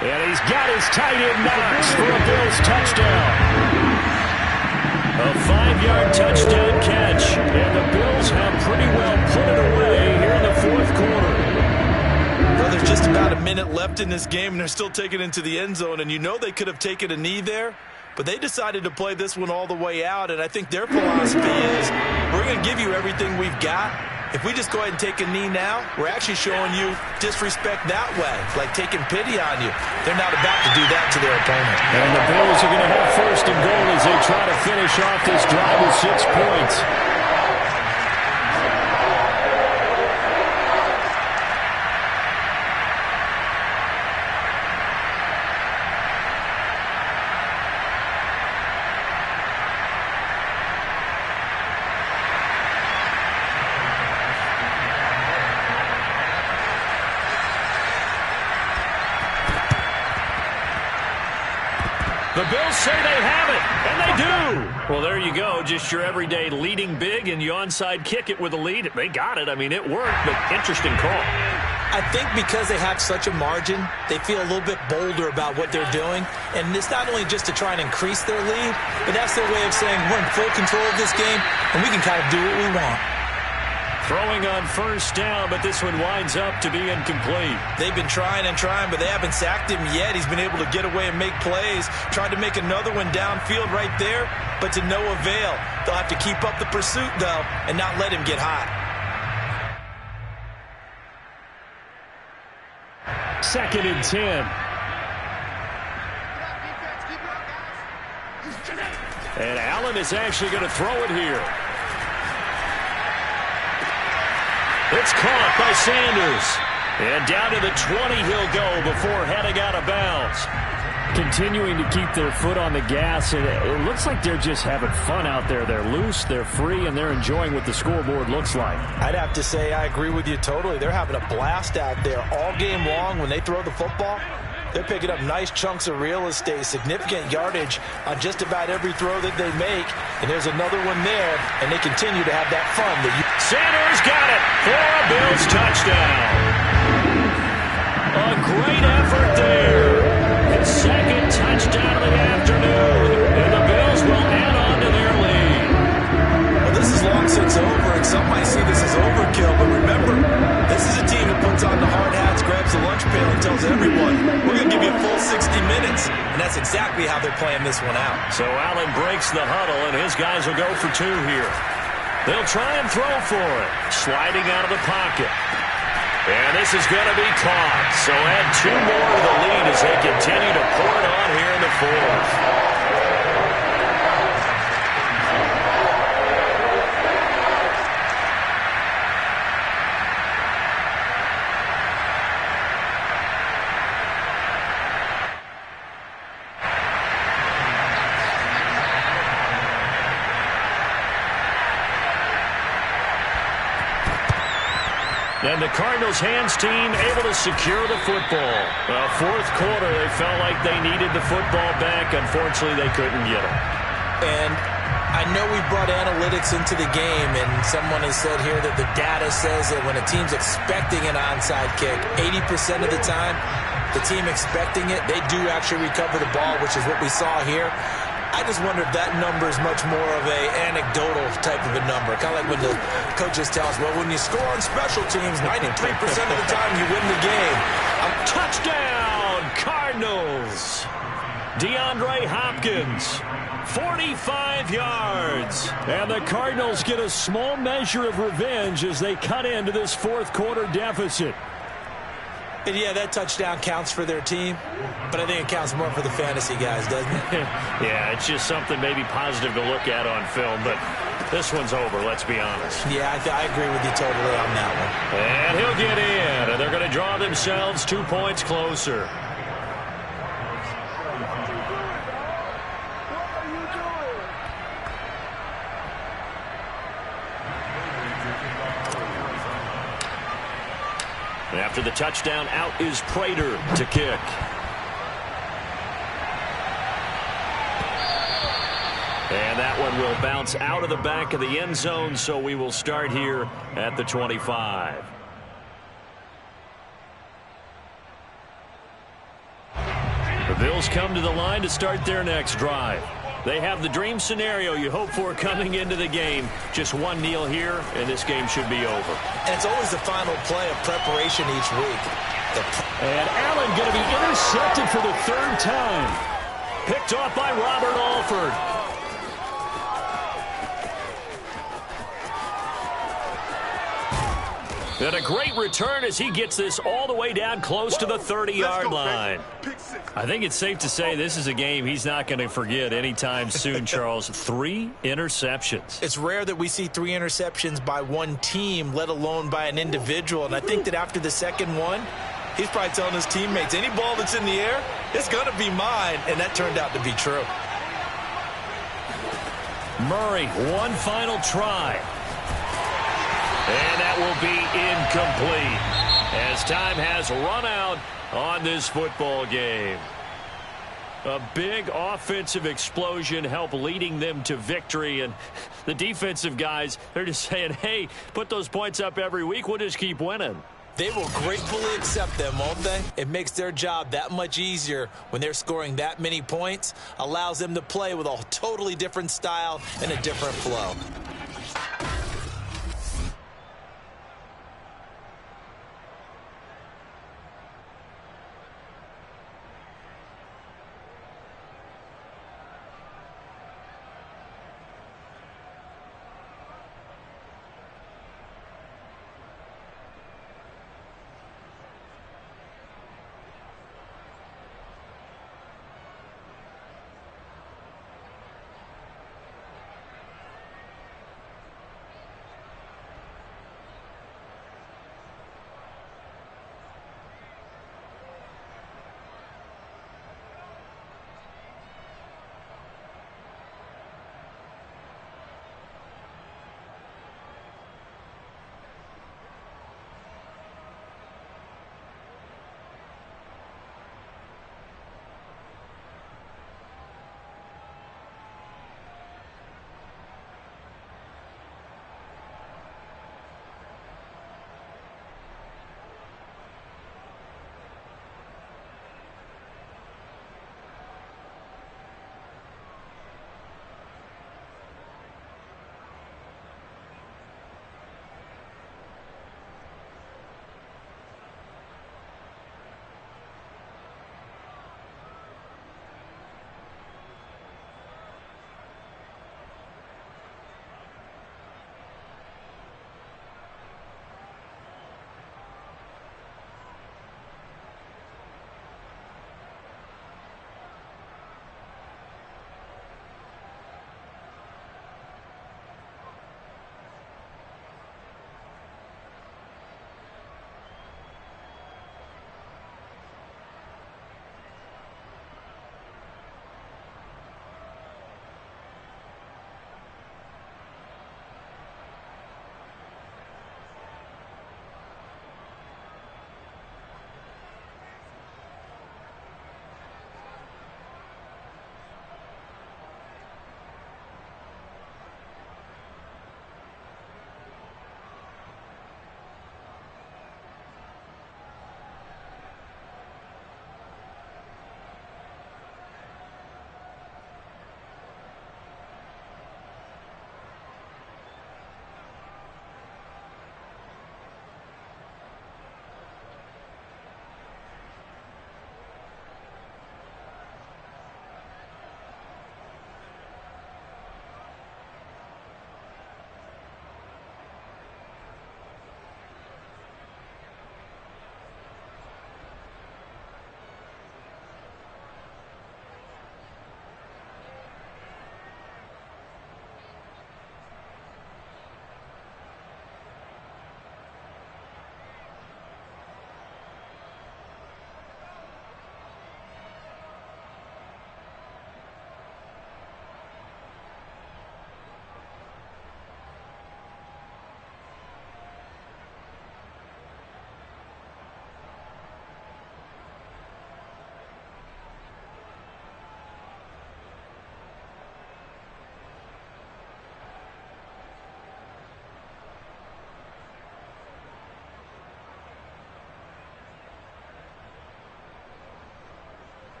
And he's got his tight end Knox for a Bills touchdown. A 5-yard touchdown catch. And the Bills have pretty well put it away here in the fourth quarter. Well, there's just about a minute left in this game, and they're still taking it into the end zone. And you know they could have taken a knee there, but they decided to play this one all the way out. And I think their philosophy is, we're going to give you everything we've got. If we just go ahead and take a knee now, we're actually showing you disrespect that way, like taking pity on you. They're not about to do that to their opponent. And the Bills are going to have first and goal as they try to finish off this drive with 6 points. The Bills say they have it, and they do. Well, there you go. Just your everyday leading big, and you onside kick it with a lead. They got it. I mean, it worked, but interesting call. I think because they have such a margin, they feel a little bit bolder about what they're doing. And it's not only just to try and increase their lead, but that's their way of saying we're in full control of this game, and we can kind of do what we want. Throwing on first down, but this one winds up to be incomplete. They've been trying and trying, but they haven't sacked him yet. He's been able to get away and make plays. Tried to make another one downfield right there, but to no avail. They'll have to keep up the pursuit, though, and not let him get hot. 2nd and 10. And Allen is actually going to throw it here. It's caught by Sanders. And down to the 20 he'll go before heading out of bounds. Continuing to keep their foot on the gas, and it looks like they're just having fun out there. They're loose, they're free, and they're enjoying what the scoreboard looks like. I'd have to say I agree with you totally. They're having a blast out there all game long when they throw the football. They're picking up nice chunks of real estate, significant yardage on just about every throw that they make. And there's another one there, and they continue to have that fun. Sanders got it for a Bills touchdown. A great effort there. His second touchdown of the afternoon. And the Bills will add on to their lead. Well, this is long since over, and some might see this as overkill. But remember, this is a team that puts on the hard hats, grabs the lunch pail, and tells everyone, we're going to give you a full 60 minutes. And that's exactly how they're playing this one out. So Allen breaks the huddle, and his guys will go for 2 here. They'll try and throw for it. Sliding out of the pocket. And this is going to be caught. So add 2 more to the lead as they continue to pour it on here in the 4th. And the Cardinals' hands team able to secure the football. Well, 4th quarter, they felt like they needed the football back. Unfortunately, they couldn't get it. And I know we brought analytics into the game, and someone has said here that the data says that when a team's expecting an onside kick, 80% of the time, the team expecting it, they do actually recover the ball, which is what we saw here. I just wonder if that number is much more of a anecdotal type of a number. Kind of like when the coaches tell us, well, when you score on special teams, 93% of the time you win the game. Touchdown, Cardinals. DeAndre Hopkins, 45 yards. And the Cardinals get a small measure of revenge as they cut into this 4th quarter deficit. And yeah, that touchdown counts for their team, but I think it counts more for the fantasy guys, doesn't it? Yeah, it's just something maybe positive to look at on film, but this one's over, let's be honest. Yeah, I agree with you totally on that one. And he'll get in, and they're going to draw themselves 2 points closer. After the touchdown, out is Prater to kick. And that one will bounce out of the back of the end zone, so we will start here at the 25. The Bills come to the line to start their next drive. They have the dream scenario you hope for coming into the game. Just one kneel here, and this game should be over. And it's always the final play of preparation each week. And Allen going to be intercepted for the third time. Picked off by Robert Alford. And a great return as he gets this all the way down close to the 30-yard line. I think it's safe to say this is a game he's not going to forget anytime soon, Charles. 3 interceptions. It's rare that we see 3 interceptions by one team, let alone by an individual. And I think that after the second one, he's probably telling his teammates, any ball that's in the air, it's going to be mine. And that turned out to be true. Murray, one final try. And that will be incomplete as time has run out on this football game. A big offensive explosion helped leading them to victory. And the defensive guys, they're just saying, hey, put those points up every week. We'll just keep winning. They will gratefully accept them, won't they? It makes their job that much easier when they're scoring that many points, allows them to play with a totally different style and a different flow.